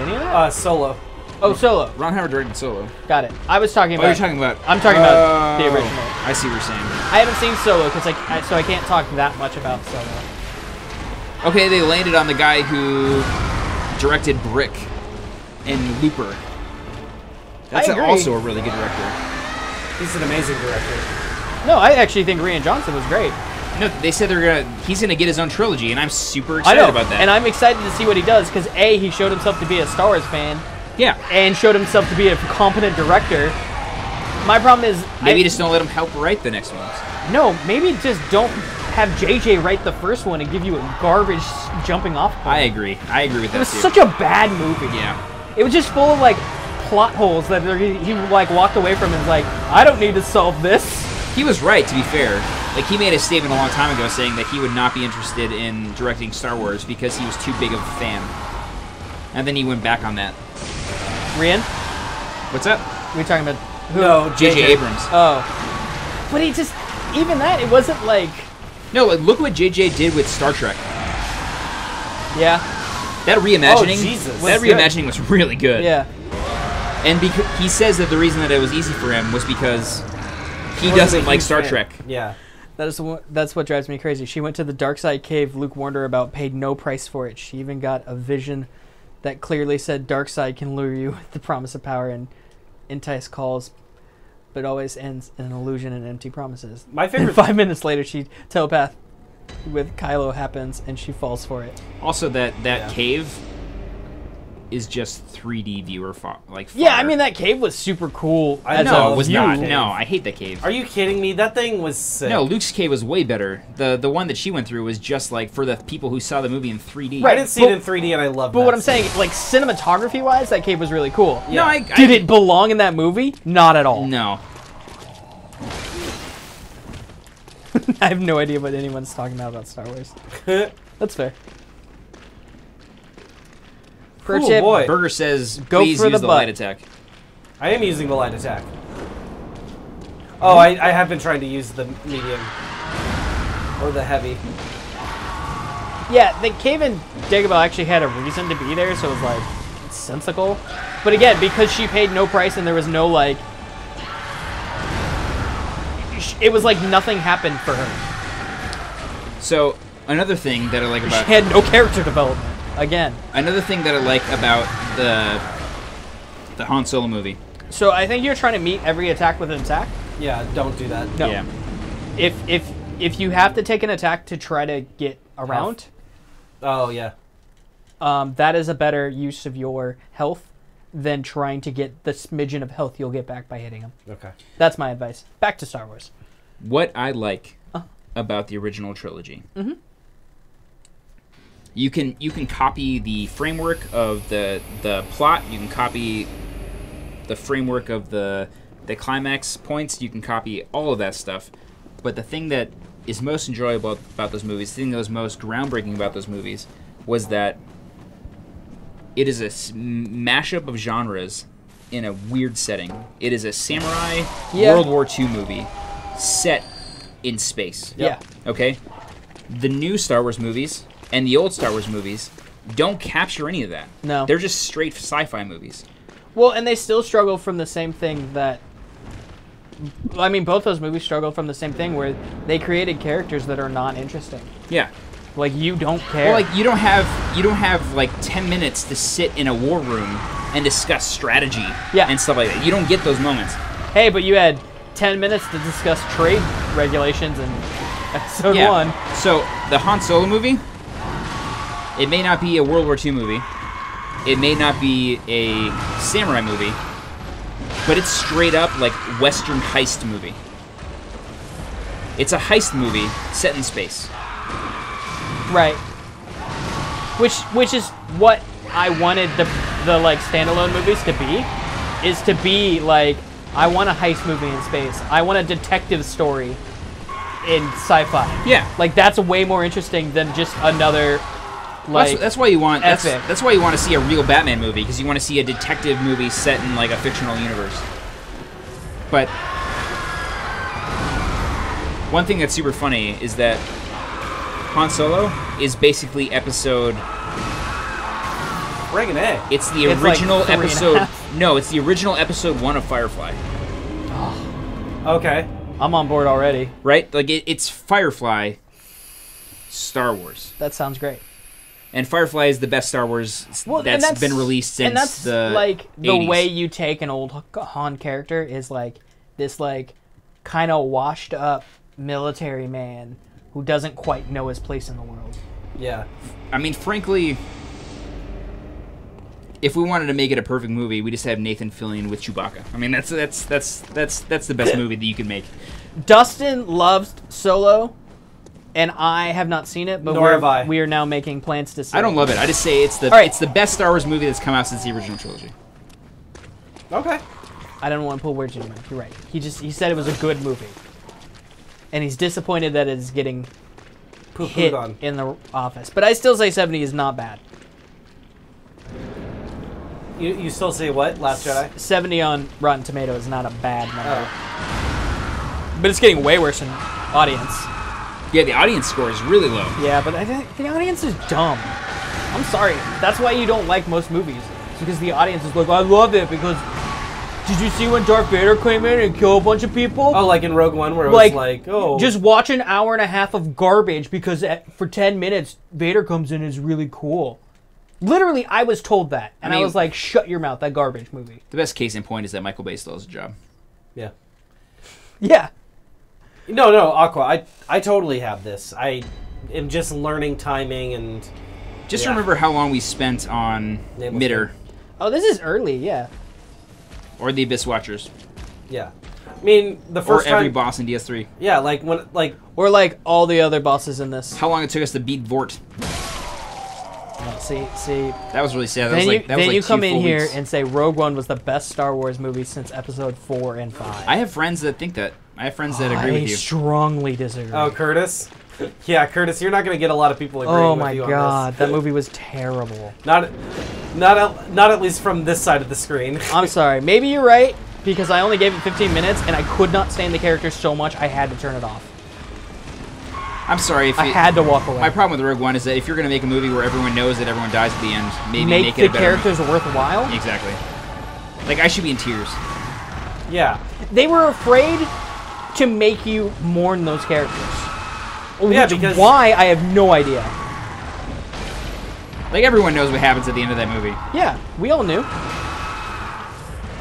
any of that? Solo. Oh, Solo. Ron Howard directed Solo. Got it. I was talking Oh, about... you're talking about... I'm talking about the original. I see what you're saying. I haven't seen Solo, so I can't talk that much about Solo. Okay, they landed on the guy who directed Brick and Looper. That's I agree. also a really good director. He's an amazing director. No, I actually think Rian Johnson was great. No, they said he's gonna get his own trilogy, and I'm super I excited know, about that. and I'm excited to see what he does, because A, he showed himself to be a Star Wars fan, yeah, and showed himself to be a competent director. My problem is... maybe just don't let him help write the next ones. No, maybe just don't have JJ write the first one and give you a garbage jumping off point. I agree with that It was too. such a bad movie. Yeah. It was just full of, like, plot holes that he like, walked away from and was like, I don't need to solve this. He was right, to be fair. Like, he made a statement a long time ago saying that he would not be interested in directing Star Wars because he was too big of a fan. And then he went back on that. Rian? What's up? We talking about who? No, J.J. Abrams. Oh. But he just... Even that, it wasn't like... No, like, look what J.J. did with Star Trek. Yeah. That reimagining, Oh, Jesus. that Was good. reimagining was really good. Yeah. And he says that the reason that it was easy for him was because he Wasn't doesn't a like huge Star fan. Trek. Yeah. That's what drives me crazy. She went to the dark side cave Luke warned her about, paid no price for it. She even got a vision that clearly said dark side can lure you with the promise of power and entice calls, but always ends in an illusion and empty promises. My favorite... And 5 minutes later, she telepath with Kylo happens, and she falls for it. Also, that Yeah. cave is just 3D viewer Yeah, I mean, that cave was super cool. as No, a it was view. not. No, I hate that cave. Are you kidding me? That thing was sick. No, Luke's cave was way better. The one that she went through was just like for the people who saw the movie in 3D. I didn't see it in 3D, and I loved it. But what I'm saying, like, cinematography-wise, that cave was really cool. No, I Did it belong in that movie? Not at all. No. I have no idea what anyone's talking about Star Wars. That's fair. Pro Cool, tip, boy. Burger says, Go please for use the the butt. light attack. I am using the light attack. Oh, I have been trying to use the medium. Or the heavy. Yeah, the cave in Dagobah actually had a reason to be there, so it was like, it's sensical. But again, because she paid no price and there was no, like... It was like nothing happened for her. So, another thing that I like She about... had no character development. Again. Another thing that I like about the Han Solo movie. So I think you're trying to meet every attack with an attack. Yeah, don't do that. No. Yeah. If you have to take an attack to try to get around, Oh, yeah. that is a better use of your health than trying to get the smidgen of health you'll get back by hitting them. Okay. That's my advice. Back to Star Wars. What I like about the original trilogy. Mhm. You can copy the framework of the plot. You can copy the framework of the climax points. You can copy all of that stuff. But the thing that is most enjoyable about those movies, the thing that was most groundbreaking about those movies, was that it is a mashup of genres in a weird setting. It is a samurai World War II movie set in space. Yeah. Okay? The new Star Wars movies and the old Star Wars movies don't capture any of that. No. They're just straight sci-fi movies. Well, and they still struggle from the same thing that... I mean, both those movies struggle from the same thing where they created characters that are not interesting. Yeah. Like, you don't care. Well, like you don't have like 10 minutes to sit in a war room and discuss strategy and stuff like that. You don't get those moments. Hey, but you had 10 minutes to discuss trade regulations in episode 1. So, the Han Solo movie, it may not be a World War II movie. It may not be a samurai movie. But it's straight up like Western heist movie. It's a heist movie set in space. Right. Which is what I wanted the like standalone movies to be. Is to be like, I want a heist movie in space. I want a detective story in sci-fi. Yeah. Like, that's way more interesting than just another like That's why you want epic. that's why you want to see a real Batman movie, because you want to see a detective movie set in like a fictional universe. But One thing that's super funny is that Han Solo is basically episode... Friggin' A. It's the It's like original 3.5. episode... No, it's the original episode 1 of Firefly. Okay. I'm on board already. Right? Like, it's Firefly, Star Wars. That sounds great. And Firefly is the best Star Wars Well, that's been released since and that's the like the 80s. way you take an old Han character is like this like kind of washed up military man who doesn't quite know his place in the world. Yeah. I mean, frankly, if we wanted to make it a perfect movie, we just have Nathan Fillion with Chewbacca. I mean, that's the best movie that you can make. Dustin loves Solo, and I have not seen it, but Nor have I. we are now making plans to see I don't love it. I just say it's the right. it's the best Star Wars movie that's come out since the original trilogy. Okay. I don't want to put words in your mouth. You're right. He said it was a good movie, and he's disappointed that it's getting hit Poo-pooed on. in the office. But I still say 70 is not bad. You still say what? Last Jedi? 70 on Rotten Tomatoes is not a bad number, Oh. but it's getting way worse in audience. Yeah, the audience score is really low. Yeah, but I think the audience is dumb. I'm sorry. That's why you don't like most movies. It's because the audience is like, I love it because did you see when Darth Vader came in and killed a bunch of people? Oh, like in Rogue One where it was like, oh. Just watch an hour and a half of garbage because for 10 minutes, Vader comes in and is really cool. Literally, I was told that. And I mean- was like, shut your mouth, that garbage movie. The best case in point is that Michael Bay still has a job. Yeah. Yeah. No, Aqua. I totally have this. I am just learning timing and... Just Yeah. remember how long we spent on Nameless Mitter Oh, this is early, yeah. or the Abyss Watchers Yeah. I mean, the or first every time... boss in DS3. Yeah, like when... Like, Or like all the other bosses in this. How long it took us to beat Vort. See. That was really sad. That Then was like, that was you like come 2 in full here weeks. and say Rogue One was the best Star Wars movie since Episode 4 and 5. I have friends that think that. I have friends that agree with you. I strongly disagree. oh, Curtis? Yeah, Curtis, you're not going to get a lot of people agreeing Oh with my you on god, this. that movie was terrible. Not at least from this side of the screen. I'm sorry. Maybe you're right because I only gave it 15 minutes and I could not stand the character so much I had to turn it off. I'm sorry if I had to walk away. My problem with Rogue One is that if you're going to make a movie where everyone knows that everyone dies at the end, maybe make the it a better characters worthwhile. Exactly. Like, I should be in tears. Yeah. They were afraid to make you mourn those characters. Yeah, Which- because- why I have no idea. Like, everyone knows what happens at the end of that movie. Yeah, we all knew.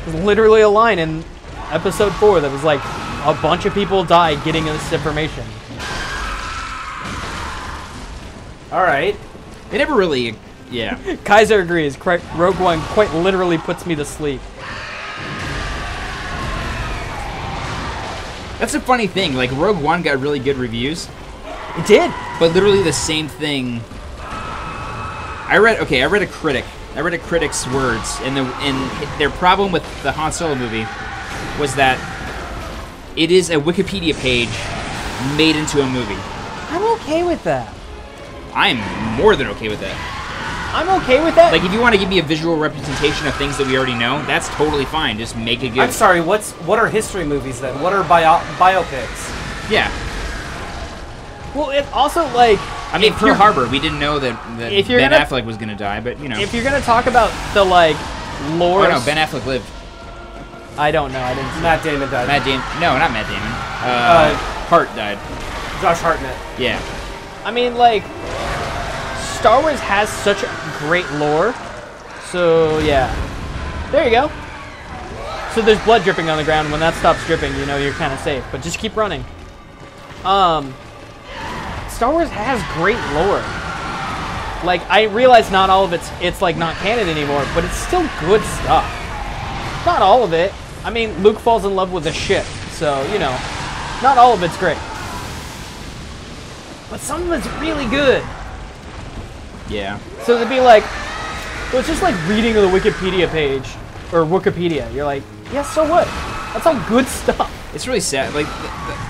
There's literally a line in Episode 4 that was like, a bunch of people died getting this information. All right. They never really... Yeah. Kaiser agrees. Rogue One quite literally puts me to sleep. That's a funny thing. Like, Rogue One got really good reviews, It did. but literally the same thing... I read a critic. I read a critic's words, and their problem with the Han Solo movie was that it is a Wikipedia page made into a movie. I'm okay with that. I'm more than okay with that. I'm okay with that. Like, if you want to give me a visual representation of things that we already know, that's totally fine. Just make it good. I'm sorry, what are history movies then? What are biopics? Yeah. well, it also like. I mean, if Pearl you're- Harbor, we didn't know that If you're Ben gonna- Affleck was going to die, but, you know. If you're gonna talk about the like lore, Oh, no, Ben Affleck lived. I don't know. I didn't. See Matt Damon died. Matt Damon. No, not Matt Damon. Hart died. Josh Hartnett. Yeah. I mean, like, Star Wars has such great lore. So, yeah. There you go. So there's blood dripping on the ground. When that stops dripping, you know you're kind of safe. But just keep running. Star Wars has great lore. Like, I realize not all of it's like not canon anymore, but it's still good stuff. Not all of it. I mean, Luke falls in love with a ship, so, you know, not all of it's great. But some of it's really good. Yeah. So to be like, well, it's just like reading the Wikipedia page, or Wikipedia. You're like, yeah, so what? That's all good stuff. It's really sad. Like,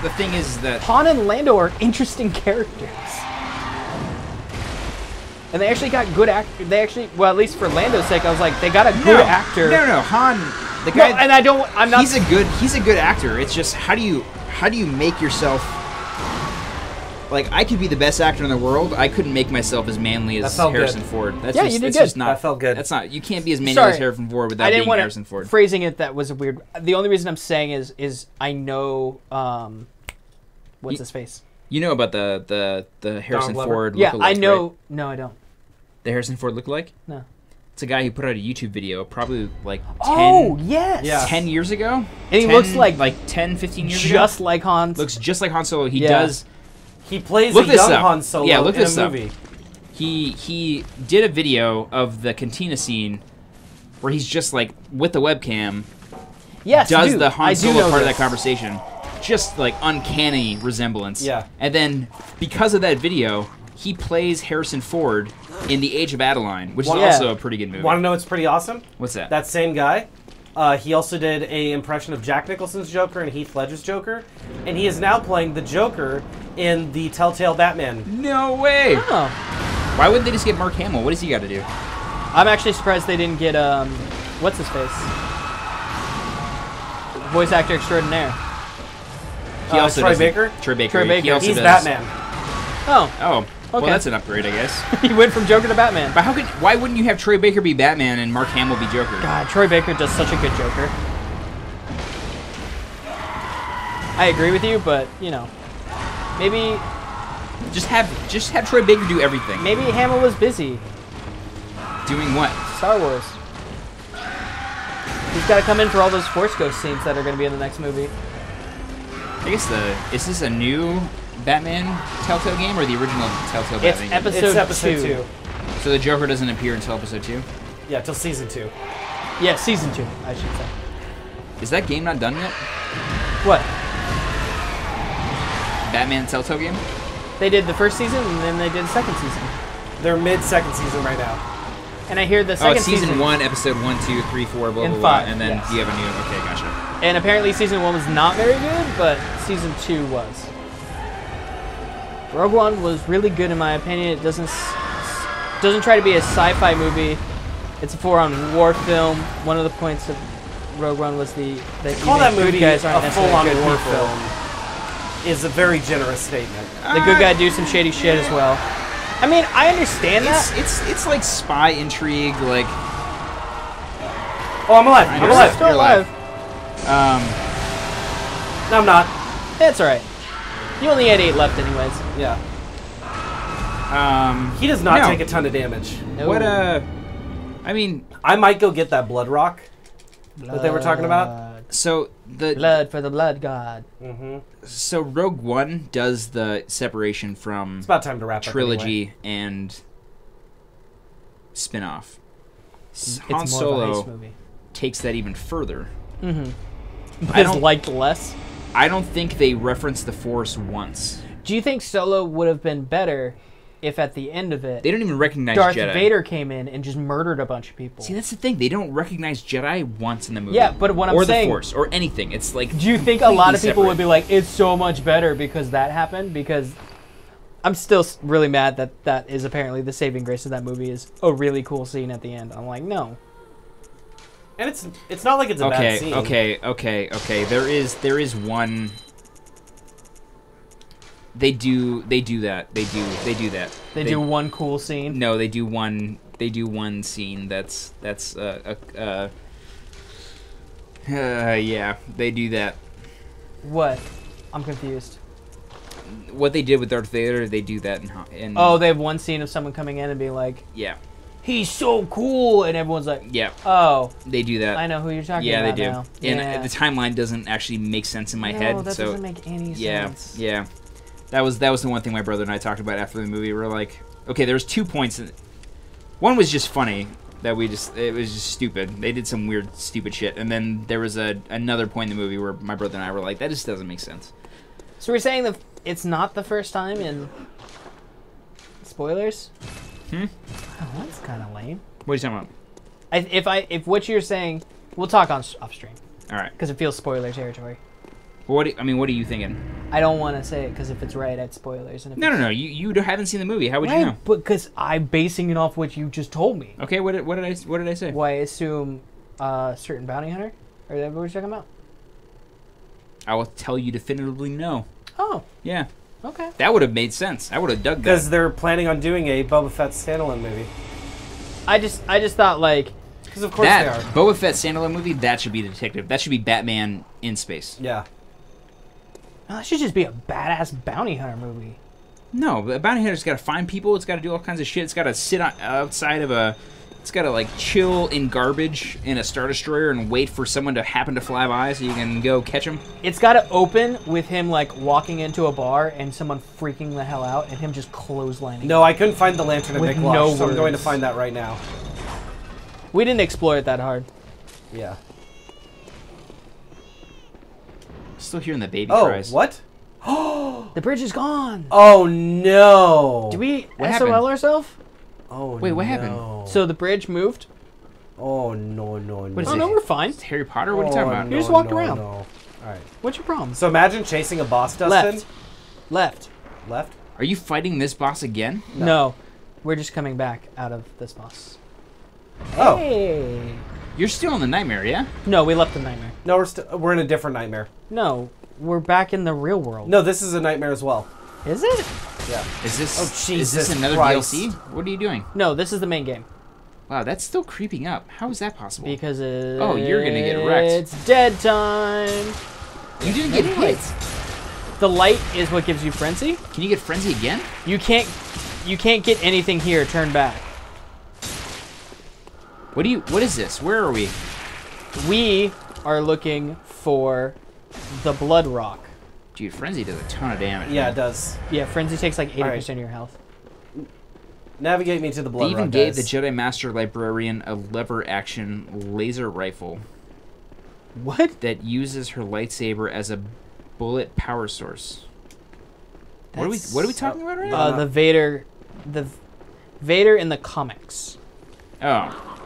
the thing is that... Han and Lando are interesting characters. And they actually got good They actually, well, at least for Lando's sake, I was like, they got a good actor. No, Han... The No, guy... and I'm not... He's a good actor. It's just, how do you make yourself like I could be the best actor in the world. I couldn't make myself as manly as Harrison Ford. That's Yeah, just, you did that's good. just not. That felt good. That's not. You can't be as manly Sorry. as Harrison Ford without I didn't being want Harrison Ford. phrasing it that was a weird. The only reason I'm saying is I know what's his face. You know about the Harrison Glover? Ford Yeah, lookalike, I know. right? No, I don't. The Harrison Ford lookalike. No. It's a guy who put out a YouTube video probably like 10, Oh yes. Yeah. 10 years ago. And he 10 looks like 10, 15 years ago. just like Han. Looks just like Han Solo. He Yeah. does. He plays Look a this young up. Han Solo Yeah, look in this a up. movie. He did a video of the cantina scene where he's just like with the webcam Yes. does dude, the I Han do Solo know part of this. that conversation. Just like uncanny resemblance. Yeah. And then because of that video, he plays Harrison Ford in The Age of Adeline, which is Yeah. also a pretty good movie. Want to know what's pretty awesome? What's that? That same guy, he also did a impression of Jack Nicholson's Joker and Heath Ledger's Joker, and he is now playing the Joker in the Telltale Batman. No way! Oh. Why wouldn't they just get Mark Hamill? What does he got to do? I'm actually surprised they didn't get what's his face? Voice actor extraordinaire. He also Troy doesn't- Baker? Troy Baker. Troy Baker. He also He's does. Batman. Oh. Oh, well, Okay. that's an upgrade, I guess. He went from Joker to Batman. But why wouldn't you have Troy Baker be Batman and Mark Hamill be Joker? God, Troy Baker does such a good Joker. I agree with you, but you know, maybe Just have Troy Baker do everything. maybe Hamill was busy. Doing what? Star Wars. He's got to come in for all those Force Ghost scenes that are going to be in the next movie. I guess is this a new Batman Telltale game or the original Telltale It's Batman game? It's episode 2. So the Joker doesn't appear until episode 2? Yeah, till season 2. Yeah, season 2, I should say. Is that game not done yet? What? Batman Telltale game? They did the first season and then they did the second season. They're mid-second season right now. And I hear the Oh, second it's season season 1, episode 1, 2, 3, 4, blah, And blah, blah. 5, And then yes. you have a new... Okay, gotcha. And apparently season 1 was not very good, but season 2 was. Rogue One was really good in my opinion. It doesn't try to be a sci-fi movie. It's a full-on war film. One of the points of Rogue One was that Call that good movie guys a aren't necessarily full-on good war people. film is a very generous statement. The good guy do some shady shit as well. I mean, I understand that. It's like spy intrigue, like... Oh, I'm alive. I'm You're alive. Still You're alive. No, I'm not. That's alright. You only had 8 left anyways. Yeah. He does not no. take a ton of damage. No. What, I mean, I might go get that blood rock that they were talking about. so the... Blood for the blood god. Mm-hmm. So Rogue One does the separation from It's about time to wrap up. trilogy Anyway. and spin-off. It's Han more of a Solo heist movie. takes that even further. Mm-hmm. I Is don't- liked less. I don't think they reference the Force once. Do you think Solo would have been better if at the end of it They don't even recognize Darth Jedi. Vader came in and just murdered a bunch of people? See, that's the thing. They don't recognize Jedi once in the movie. Yeah, but what I'm or saying- the Force, or anything. It's like... Do you think a lot of completely people would be separate. like, it's so much better because that happened? Because I'm still really mad that that is apparently the saving grace of that movie is a really cool scene at the end. I'm like, no. And it's not like it's a bad scene. Okay. There is one... They do that. They do that. They do one cool scene. No, they do one scene that's yeah, they do that. What? I'm confused. What they did with Darth Vader, they do that in Oh, they have one scene of someone coming in and being like, yeah, he's so cool, and everyone's like, yeah, oh, they do that. I know who you're talking Yeah, about they do. now. And Yeah. the timeline doesn't actually make sense in my No, head. that so doesn't make any yeah, sense. yeah, that was the one thing my brother and I talked about after the movie. We're like, okay, there was 2 points. One was just funny that it was just stupid. They did some weird, stupid shit, and then there was another point in the movie where my brother and I were like, that just doesn't make sense. So we're saying that it's not the first time in spoilers? Oh, that's kind of lame. What are you talking about? If what you're saying, we'll talk off stream All right. because it feels spoiler territory. What are you thinking? I don't want to say it because if it's right, it's spoilers. And if No. You haven't seen the movie. How would you know? Because I'm basing it off what you just told me. Okay. What did I say? Well, I assume certain bounty hunter. Or that what we're talking about? I will tell you definitively no. Oh, Yeah. Okay. That would have made sense. I would have dug that. Because they're planning on doing a Boba Fett standalone movie. I just thought like Because of course they are. Boba Fett standalone movie, that should be the detective. That should be Batman in space. Yeah. oh, that should just be a badass bounty hunter movie. No, the bounty hunter's got to find people. It's got to do all kinds of shit. It's got to sit outside of a... It's got to, like, chill in garbage in a Star Destroyer and wait for someone to happen to fly by so you can go catch him. It's got to open with him, like, walking into a bar and someone freaking the hell out and him just clotheslining. No, I couldn't find the lantern of With Miklosh, no so I'm going to words. find that right now. We didn't explore it that hard. Yeah. Still hearing the baby Oh, cries. what? The bridge is gone. Oh, no. Did we What SOL happened? ourselves? Oh, Wait, what no. happened? So the bridge moved? Oh, no, no, no. What is Oh, it? no, we're fine. It's Harry Potter? What are you talking about? You just walked around. No. All right. What's your problem? So imagine chasing a boss, Dustin. Left. Left? Are you fighting this boss again? No. We're just coming back out of this boss. Oh. Hey. You're still in the nightmare, yeah? No, we left the nightmare. No, we're in a different nightmare. No, we're back in the real world. No, this is a nightmare as well. Is it? Yeah. Is this, Oh, is Jesus this another Christ. DLC? What are you doing? No, this is the main game. Wow, that's still creeping up. How is that possible? Because it's... Oh, you're gonna get wrecked. It's dead time. You didn't get hit. The light is what gives you frenzy. Can you get frenzy again? You can't get anything here. Turn back. What is this? Where are we? We are looking for the blood rock. Dude, frenzy does a ton of damage. Yeah, man. it does. Yeah, frenzy takes like 80% right. of your health. Navigate me to the blood They even rock, gave guys. the Jedi Master Librarian a lever-action laser rifle What? that uses her lightsaber as a bullet power source. What are we talking about right now? The Vader in the comics. Oh,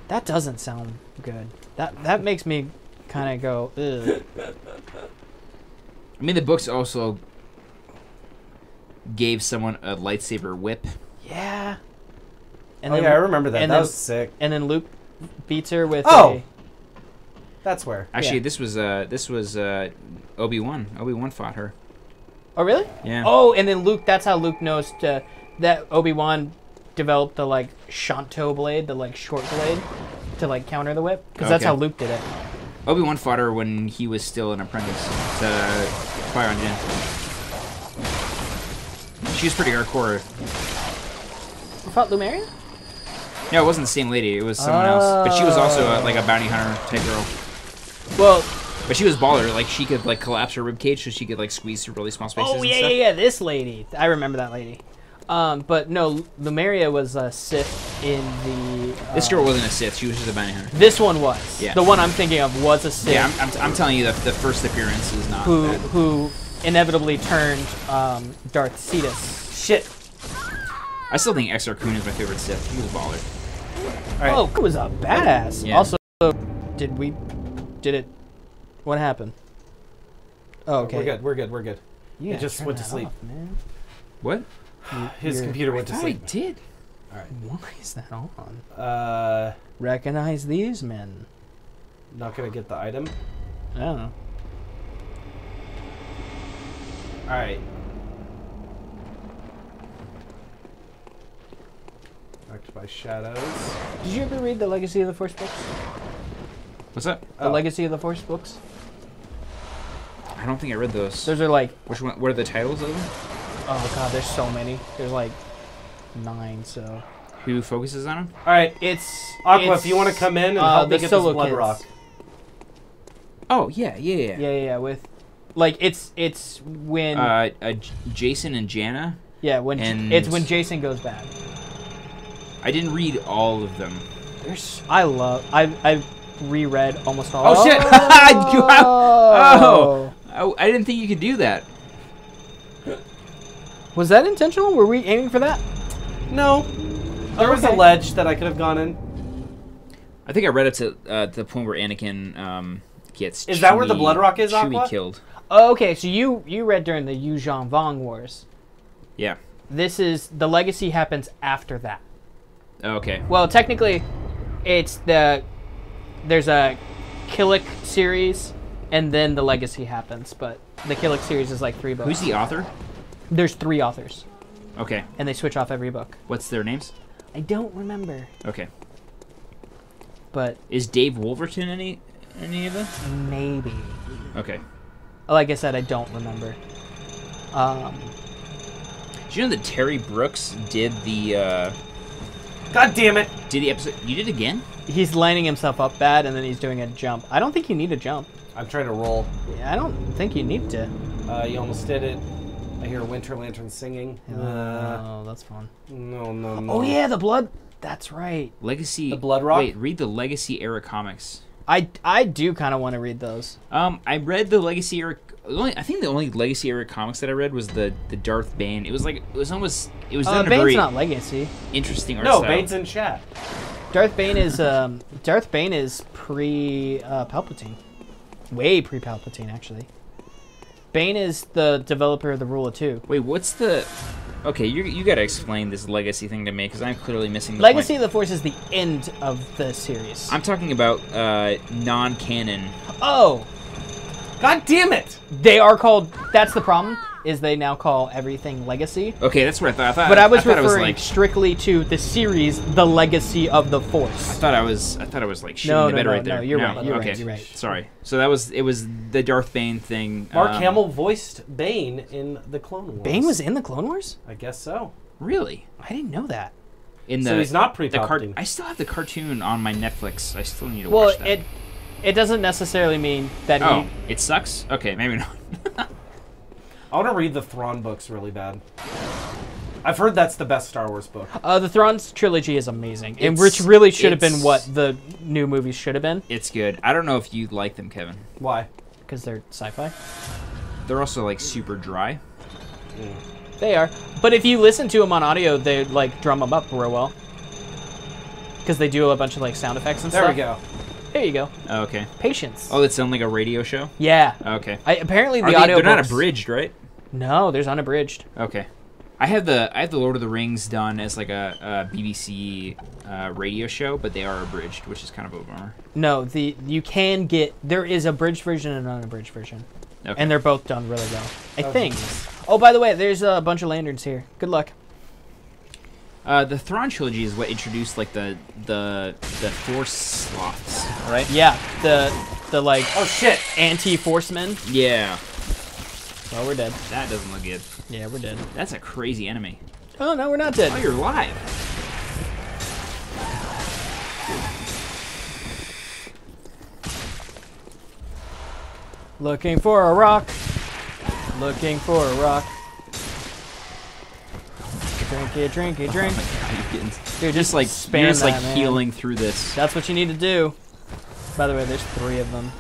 That doesn't sound good. That makes me kind of go, ugh. I mean the books also gave someone a lightsaber whip. Yeah. Oh, yeah, I remember that. and That then- was sick. And then Luke beats her with Oh! That's where. Actually, Yeah. this was Obi-Wan. Obi-Wan fought her. Oh, really? Yeah. Oh, and then Luke, that's how Luke knows that Obi-Wan developed the, like, Shanto blade, the, like, short blade, to, like, counter the whip. Because that's Okay. how Luke did it. Obi-Wan fought her when he was still an apprentice to Qui-Gon Jinn. She was pretty hardcore. You fought Lumeria? No, it wasn't the same lady. It was someone else. But she was also like a bounty hunter type girl. Well, But she was baller. Like she could like collapse her ribcage so she could like squeeze through really small spaces. oh, and yeah, stuff. yeah, this lady. I remember that lady. But no, Lumeria was a Sith in the... This girl wasn't a Sith. She was just a bounty hunter. This one was. Yeah. The one I'm thinking of was a Sith. Yeah, I'm telling you, the first appearance is not who bad. who inevitably turned Darth Sidious. Shit. I still think Exar Kun is my favorite Sith. He was a baller. All right. Oh, it was a badass. Yeah. Also, did it? What happened? Oh, okay. We're good. We're good. We're good. You It gotta just turn went to that sleep. off, man. What? His You're- computer went to I sleep. did. Why is that on? Uh, Recognize these men. not gonna get the item. I don't know. All right. Marked by shadows. Did you ever read the Legacy of the Force books? What's up? The Oh. Legacy of the Force books? I don't think I read those. Those are like, Which one? What are the titles of them? oh god, there's so many. There's like 9, so. Who focuses on them? All right. It's Aqua, it's, if you want to come in and help me the get this solo blood kids. rock. Oh yeah. Yeah, with, like, it's when, Jason and Jana. yeah, when and- it's when Jason goes bad. I didn't read all of them. I reread almost all. Oh shit! Oh. I didn't think you could do that. Was that intentional? Were we aiming for that? No. There was a Okay. ledge that I could have gone in. I think I read it to the point where Anakin gets. Is that where the blood rock is, Chewie Aqua? killed. Oh, okay, so you read during the Yu Zhang Vong Wars. Yeah. This is the legacy happens after that. Oh, okay. Well, technically, there's a Killick series and then the legacy happens. But the Killick series is like 3 books. Who's the author? There's 3 authors, Okay. and they switch off every book. What's their names? I don't remember, Okay. but Is Dave Wolverton any of them? maybe. Okay. Like I said, I don't remember. Do you know that Terry Brooks did the God damn it! episode? You did again? He's lining himself up bad, and then he's doing a jump. I don't think you need a jump. I'm trying to roll. Yeah, I don't think you need to. You almost did it. I hear Winter Lantern singing. Oh, that's fun. No. Oh yeah, the blood. That's right. Legacy. The Blood Rock? Wait, read the Legacy era comics. I do kind of want to read those. I read the Legacy era. I think the only Legacy era comics that I read was the Darth Bane. It was done in a Bane's very not legacy. interesting art No, style. Bane's in chat. Darth Bane is pre Palpatine, way pre Palpatine actually. Bane is the developer of the Rule of Two. Wait, what's the? Okay, you gotta explain this Legacy thing to me because I'm clearly missing the Legacy point. of the Force is the end of the series. I'm talking about non-canon. Oh, God damn it! they are called. That's the problem. Is they now call everything Legacy. Okay, that's what I thought. But I was thought referring like, strictly to the series, The Legacy of the I Force. thought I was like shooting No, the bed right there. no, you're right. You're okay. right. You're right. Sorry. So it was the Darth Bane thing. Mark Hamill voiced Bane in the Clone Wars. Bane was in the Clone Wars? I guess so. Really? I didn't know that. In the So he's not the pre-Palpatine. I still have the cartoon on my Netflix. I still need to Well, watch that. it doesn't necessarily mean that Oh, he. it sucks? Okay, maybe not. I want to read the Thrawn books really bad. I've heard that's the best Star Wars book. The Thrawn's trilogy is amazing, and It's- which really should have been it's- what the new movies should have been, It's good. I don't know if you like them, Kevin. Why? because they're sci-fi. They're also like super dry. They are, but if you listen to them on audio, they like drum them up real well, because they do a bunch of like sound effects and There stuff. we go. There you go. Oh, okay. Patience. Oh, it's on like a radio show? Yeah. Okay. Apparently the Are audio. they're not books- abridged, right? No, there's unabridged. Okay. I have the Lord of the Rings done as like a BBC radio show, but they are abridged, which is kind of a bummer. No, you can get there is a bridged version and an unabridged version, Okay. and they're both done really well. I Oh, think. geez. Oh, by the way, there's a bunch of lanterns here. Good luck. The Thrawn trilogy is what introduced like the Force sloths, right? Yeah, the like Oh shit! anti-force men. Yeah. Oh, we're dead. That doesn't look good. Yeah, we're dead. That's a crazy enemy. Oh no, we're not dead. Oh, you're alive. Looking for a rock. Looking for a rock. Drink it, drink it, drink. Oh my God, you're getting, Dude, just like spam you're just like that, man. healing through this. That's what you need to do. By the way, there's 3 of them.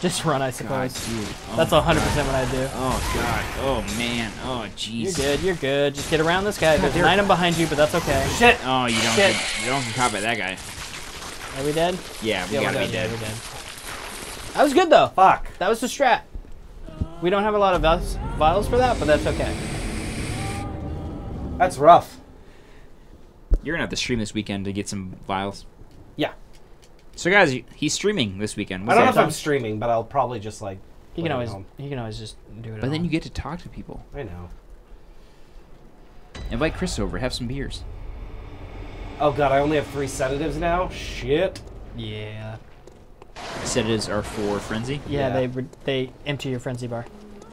Just run, I God, suppose. dude. Oh That's my 100% God. what I do. Oh god. Oh man. Oh jeez. You're good, you're good. Just get around this guy. There's an there- item behind you, but that's okay. Shit! Oh, you don't Shit. get, you don't get caught by that guy. Are we dead? Yeah, we Yeah, gotta we're be dead, dead. we're dead. That was good, though. Fuck. That was the strat. We don't have a lot of vials for that, but that's okay. That's rough. You're gonna have to stream this weekend to get some vials. Yeah. So guys, he's streaming this weekend. I What's don't know that? if I'm streaming, but I'll probably just like. You play can at always home. just do it. But then you get to talk to people. I know. Invite Chris over. Have some beers. Oh god, I only have 3 sedatives now. Shit. Yeah. Sedatives are for frenzy. Yeah, Yeah. they empty your frenzy bar.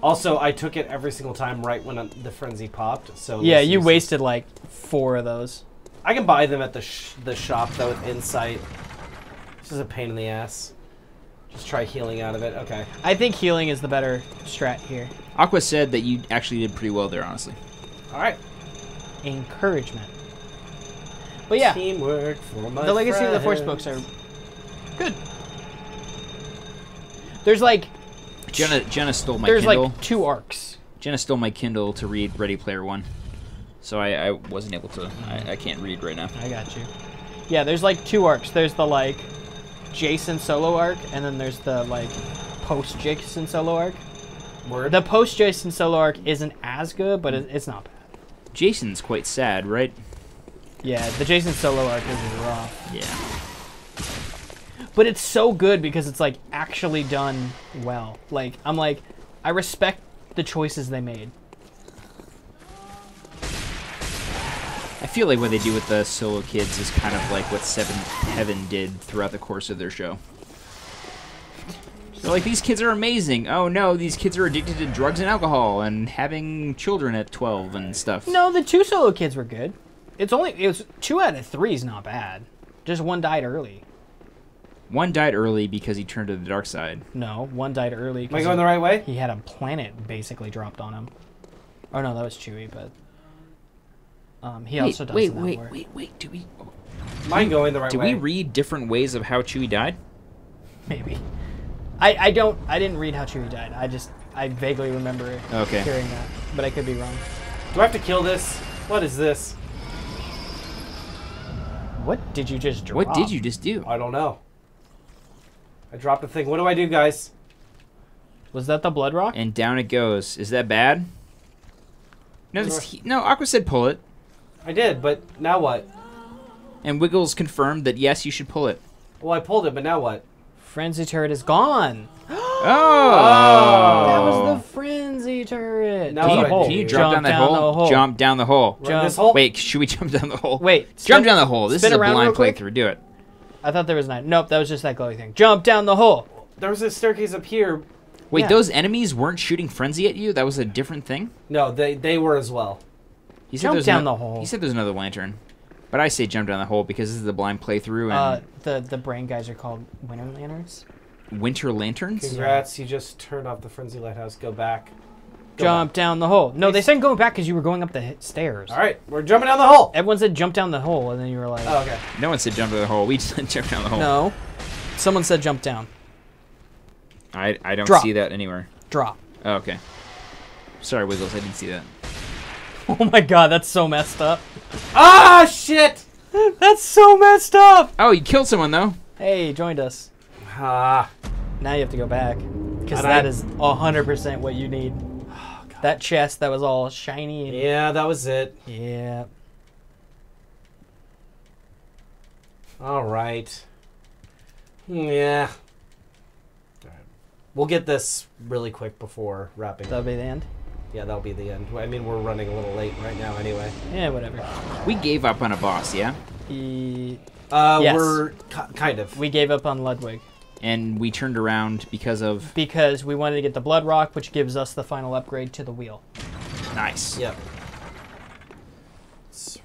Also, I took it every single time right when the frenzy popped. So Yeah, it's you useless. wasted like 4 of those. I can buy them at the shop though with Insight. This is a pain in the ass. Just try healing out of it. Okay. I think healing is the better strat here. Aqua said that you actually did pretty well there, honestly. All right. Encouragement. But yeah, Teamwork for my the Legacy of the Force friends. books are good. There's like Jenna stole my there's Kindle. like 2 arcs. Jenna stole my Kindle to read Ready Player One, so I wasn't able to. I can't read right now. I got you. Yeah, there's like 2 arcs. There's the like Jason solo arc, and then there's the like post Jason solo arc. Word. The post Jason solo arc isn't as good, but it's not bad. Jason's quite sad, right? Yeah, the Jason solo arc is rough. Yeah. But it's so good because it's like actually done well. Like I'm like, I respect the choices they made. I feel like what they do with the solo kids is kind of like what Seventh Heaven did throughout the course of their show. They're like, these kids are amazing. Oh no, these kids are addicted to drugs and alcohol and having children at 12 and stuff. No, the 2 solo kids were good. It was 2 out of 3 is not bad. Just 1 died early. 1 died early because he turned to the dark side. No, 1 died early. Am I going the right way? He had a planet basically dropped on him. Oh no, that was Chewie, but he also does that more. Wait. Do we? Am I going the right way? Do we read different ways of how Chewie died? Maybe. I didn't read how Chewie died. I vaguely remember hearing that, but I could be wrong. Do I have to kill this? What is this? What did you just drop? What did you just do? I don't know. I dropped a thing. What do I do, guys? Was that the blood rock? And down it goes. Is that bad? No, no. Aqua said pull it. I did, but now what? And Wiggles confirmed that yes, you should pull it. Well, I pulled it, but now what? Frenzy turret is gone. Oh! That was the frenzy turret. Now Can you drop down that hole? Jump down the hole. This hole? Wait, should we jump down the hole? Wait. Jump down the hole. This is spin a around blind real quick. playthrough. Do it. I thought there was 9. Nope, that was just that glowy thing. Jump down the hole. There was a staircase up here. Wait, Yeah. those enemies weren't shooting frenzy at you? That was a different thing? No, they were as well. He said Jump there's down the hole. He said there's another lantern. But I say jump down the hole because this is the blind playthrough and The brain guys are called Winter Lanterns. winter lanterns? Congrats, you just turned off the Frenzy Lighthouse. Go back. Jump down the hole. No, they said go back because you were going up the stairs. All right, we're jumping down the hole. Everyone said jump down the hole, and then you were like, Oh, okay. No one said jump down the hole. We just said jump down the hole. no. Someone said jump down. I don't Drop. see that anywhere. Drop. Oh, okay. Sorry, Wiggles. I didn't see that. Oh my god, that's so messed up. Ah, shit! That's so messed up. Oh, you killed someone, though. Hey, you joined us. Ah. Now you have to go back. Because And that is 100% what you need. Oh, God. That chest that was all shiny. And Yeah, that was it. yeah. All right. Yeah. All right. We'll get this really quick before wrapping That'll up. be the end. Yeah, that'll be the end. I mean, we're running a little late right now anyway. Yeah, whatever. We gave up on a boss, yeah? Yes. We're kind of. We gave up on Ludwig. And we turned around because of... Because we wanted to get the blood rock, which gives us the final upgrade to the wheel. Nice. Yep.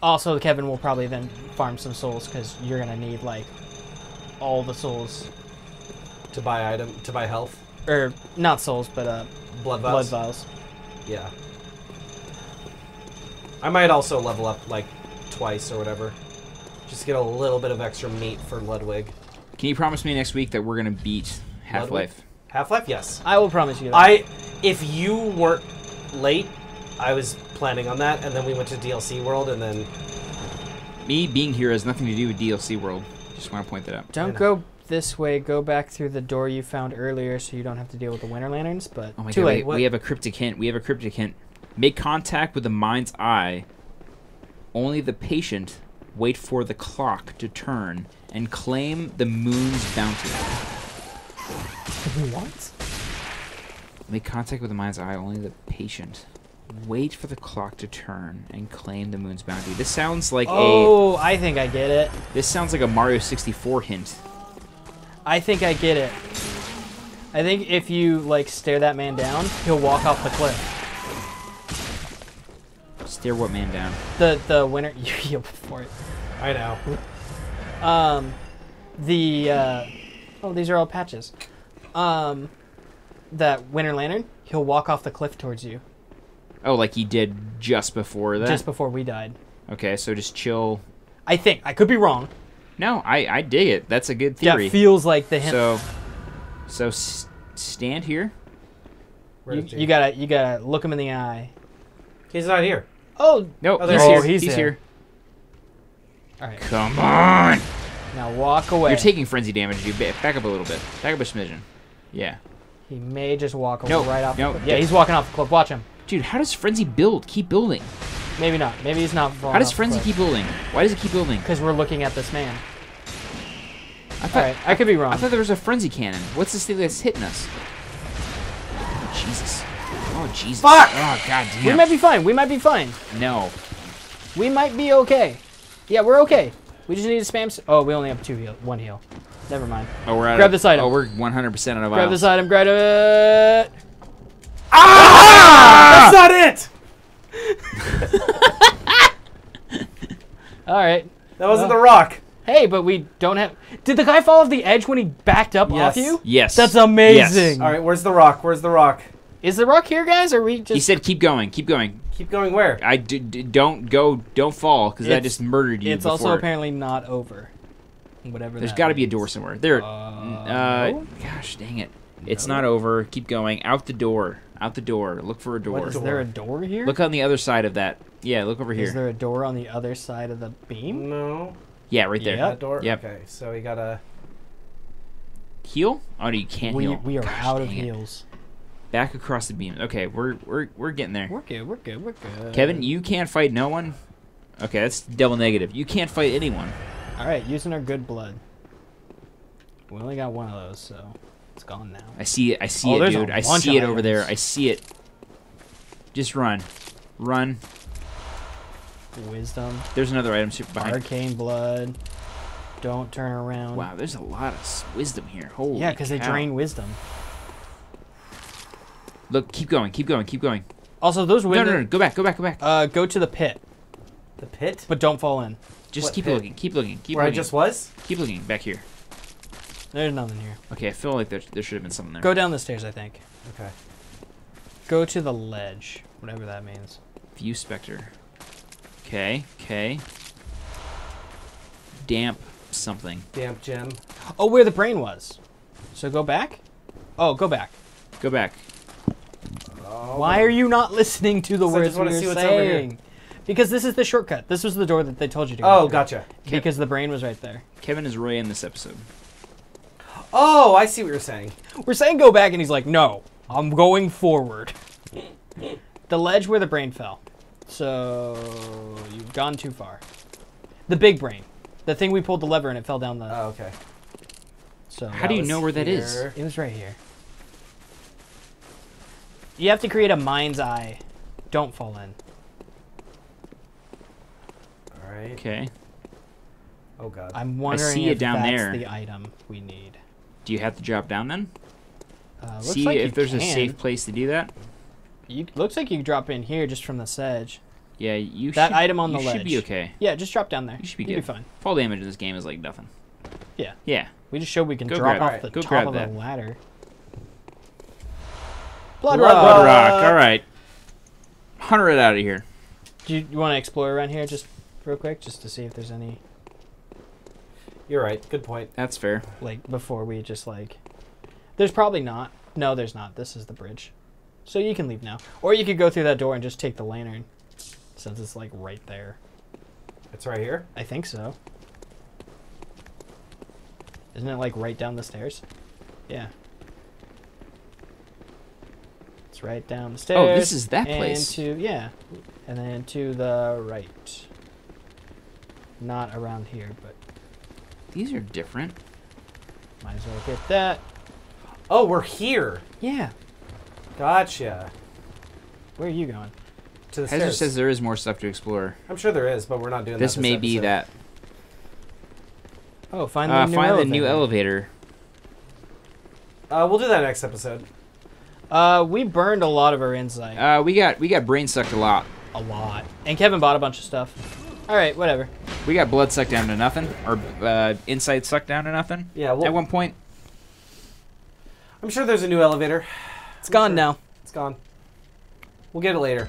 Also, Kevin will probably then farm some souls because you're gonna need like all the souls, To buy health. or not souls, but Blood blood vials. vials. Yeah. I might also level up like twice or whatever. Just get a little bit of extra meat for Ludwig. Can you promise me next week that we're going to beat Half-Life? Half-Life, yes. I will promise you that. If you weren't late, I was planning on that, and then we went to DLC World, and then... Me being here has nothing to do with DLC World. Just want to point that out. Don't go this way. Go back through the door you found earlier, so you don't have to deal with the Winter Lanterns. But Oh my too god, late. we have a cryptic hint. We have a cryptic hint. Make contact with the mind's eye. Only the patient wait for the clock to turn and claim the moon's bounty. What? Make contact with the mind's eye. Only the patient wait for the clock to turn and claim the moon's bounty. This sounds like I think I get it. This sounds like a Mario 64 hint. I think I get it. I think if you like stare that man down, he'll walk off the cliff. Stare what man down? The winter you healed for it. I know. These are all patches. That Winter Lantern, he'll walk off the cliff towards you. Oh, like he did just before that? Just before we died. Okay, so just chill. I think. I could be wrong. No, I dig it. That's a good theory. That feels like the hint. So stand here. You gotta look him in the eye. He's not here. Oh! No, Oh, he's there here. he is. He's here. Alright. Come on! Now walk away. You're taking frenzy damage. You back up a little bit. Back up a smidgen. Yeah. He may just walk No, right off no, the cliff. Yeah, he's walking off the cliff. Watch him. Dude, how does frenzy build? Keep building. Maybe not. Maybe he's not falling How does off the frenzy cliff. keep building? Why does it keep building? Because we're looking at this man. Alright, I could be wrong. I thought there was a frenzy cannon. What's this thing that's hitting us? Oh, Jesus. Oh, Jesus. Fuck! Oh, God damn. We might be fine. We might be fine. No. We might be okay. Yeah, we're okay. We just need to spam. Oh, we only have one heal. Never mind. Oh, we're out Grab this item. Oh, we're 100% out of Grab vials. this item. Grab it. Ah! That's not it! Alright. That wasn't the rock. Hey, but we don't have... Did the guy fall off the edge when he backed up off you? Yes. That's amazing. Yes. All right, where's the rock? Where's the rock? Is the rock here, guys? Or are we just... He said keep going. Keep going. Keep going where? Don't fall, because that just murdered you It's before. also apparently not over. Whatever There's that got to be a means. door somewhere. There. No? Gosh, dang it. It's not over. Keep going. Out the door. Out the door. Look for a door. What Is there a door here? Look on the other side of that. Yeah, look over here. Is there a door on the other side of the beam? No. Yeah, right there. Yep. That door? Yep. Okay, so we gotta... Heal? Oh, no, you can't heal. We are Gosh, out of dang it. heals. Back across the beam. Okay, we're getting there. We're good. We're good. We're good. Kevin, you can't fight no one? Okay, that's double negative. You can't fight anyone. Alright, using our good blood. We only got one of those, so it's gone now. I see it. I see Oh, it, there's a dude. I bunch see it of over there. items. I see it. Just run. Run. Wisdom. There's another item behind. Arcane blood. Don't turn around. Wow, there's a lot of wisdom here. Holy Yeah, because they cow. drain wisdom. Look, keep going, keep going, keep going. Also, those No, windows... no, no, go back, go back, go back. Go to the pit, The pit? but don't fall in. Just what keep pit? looking, keep looking, keep Where looking. I just was? Keep looking, back here. There's nothing here. Okay, I feel like there should have been something there. Go down the stairs, I think. Okay. Go to the ledge, whatever that means. View Spectre. Okay, okay. Damp something. Damp gem. Oh, where the brain was. So go back? Oh, go back. Go back. Oh. Why are you not listening to the I words just we wanna were see what's over here. saying? Because this is the shortcut. This was the door that they told you to go Oh, through. gotcha. Because the brain was right there. Kevin is Rey in this episode. Oh, I see what you're saying. We're saying go back, and he's like, no, I'm going forward. The ledge where the brain fell. So you've gone too far. The big brain. The thing we pulled the lever and it fell down the... Oh, okay. So How do you was know where that is? here. It was right here. You have to create a mind's eye. Don't fall in. All right. Okay. Oh, God. I'm wondering see it if down that's there. the item we need. Do you have to drop down then? Looks See like if you there's a can. safe place to do that? Looks like you can drop in here just from the sedge. Yeah, you That should, item on the you ledge. should be okay. Yeah, just drop down there. You should be You'll good. be fine. Fall damage in this game is like nothing. Yeah. Yeah. We just showed we can Go drop grab off it. the Go top grab of that. the ladder. Blood Blood rock. Blood rock. All right. Hunter it out of here. Do you want to explore around here just real quick, just to see if there's any, You're right. Good point. That's fair. like, before we just, like... There's probably not. No, there's not. This is the bridge. So you can leave now. Or you could go through that door and just take the lantern, since it's, like, right there. It's right here. I think so. Isn't it, like, right down the stairs? Yeah. It's right down the stairs. Oh, this is that place. And yeah. And then to the right. Not around here, but These are different. might as well get that. Oh, we're here. Yeah. Gotcha. Where are you going? To the Hezzer stairs. says there is more stuff to explore. I'm sure there is, but we're not doing This that. may be episode. that. Oh, find the new Find elevator. the new elevator. We'll do that next episode. We burned a lot of our insight. We got brain sucked a lot. A lot. And Kevin bought a bunch of stuff. Alright, whatever. We got blood sucked down to nothing, or insight sucked down to nothing. Yeah, At one point. I'm sure there's a new elevator. It's gone now. It's gone. We'll get it later.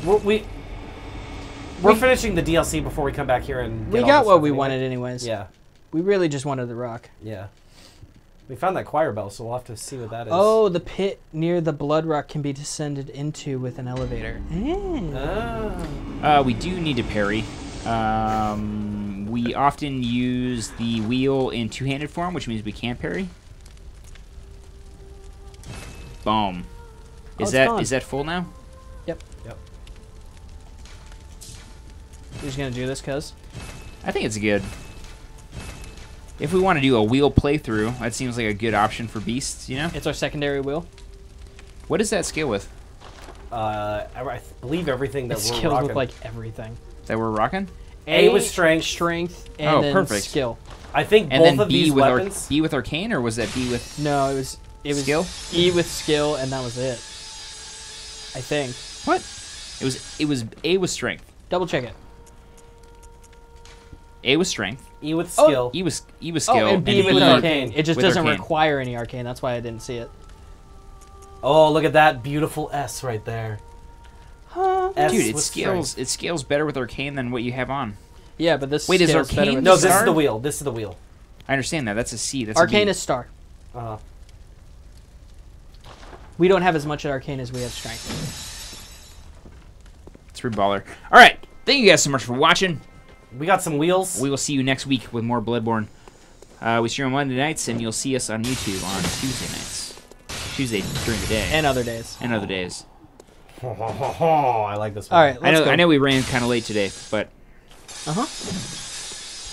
We're finishing the DLC before we come back here and. We get all got this what stuff we anyway. wanted anyways. Yeah, We really just wanted the rock. yeah. We found that choir bell, so we'll have to see what that is. Oh, the pit near the blood rock can be descended into with an elevator. Ah. We do need to parry. We often use the wheel in two-handed form, which means we can't parry. Boom. it's Is that gone. is that full now? Yep. You're just gonna do this, cuz? I think it's good. If we want to do a wheel playthrough, that seems like a good option for beasts, you know? It's our secondary wheel. What is that scale with? I believe everything that It we're scales rocking. with like everything. That we're rocking? A was strength. Strength, and then perfect. skill. I think And both then of B these with weapons. B with arcane, or was that B with No, it was skill? E with skill, and that was it. I think. What? It was A with strength. Double check it. A was strength. E with skill. E was skill. Oh, and B with E arcane. It just with doesn't arcane. require any arcane. That's why I didn't see it. Oh, look at that beautiful S right there. S Dude, it with scales. strength. It scales better with arcane than what you have on. Yeah, but this Wait, is scales better arcane with No, the this is star? the wheel. This is the wheel. I understand that. That's a C. That's Arcane a B. is star. Uh, We don't have as much at arcane as we have strength. It's pretty baller. All right. Thank you guys so much for watching. we got some wheels. We will see you next week with more Bloodborne. We stream on Monday nights, and you'll see us on YouTube on Tuesday nights. Tuesday during the day. And other days. And other days. I like this one. All right, let's go. I know we ran kind of late today, but Uh-huh.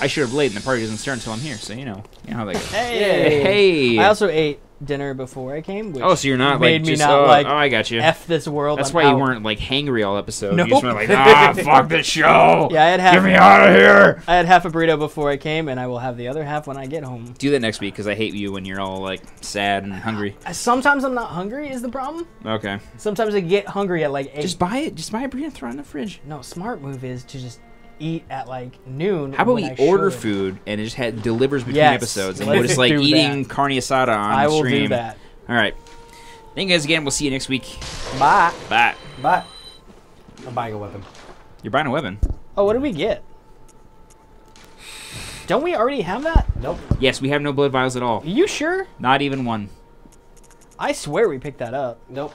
I should have late, and the party doesn't start until I'm here, so you know how that goes. Hey. Hey. I also ate dinner before I came, which Oh, so you're not made like me just not like I got you. F this world. That's I'm why you out. weren't like hangry all episode. Nope. You just went like, fuck this show. Yeah, I had half. Get me out of here. I had half a burrito before I came, and I will have the other half when I get home. Do that next week because I hate you when you're all like sad and hungry. Sometimes I'm not hungry is the problem. Okay. Sometimes I get hungry at like 8. Just buy it. Just buy a burrito and throw it in the fridge. No, smart move is to just eat at like noon. How about when we I order should. food and it just delivers between Yes, episodes, and let's we're just like do eating that. carne asada on I the will stream. do that. All right. Thank you guys again. We'll see you next week. Bye. Bye. But I'm buying a weapon. You're buying a weapon. Oh, what did we get? Don't we already have that? Nope. Yes, we have no blood vials at all. Are you sure? Not even one. I swear we picked that up. Nope.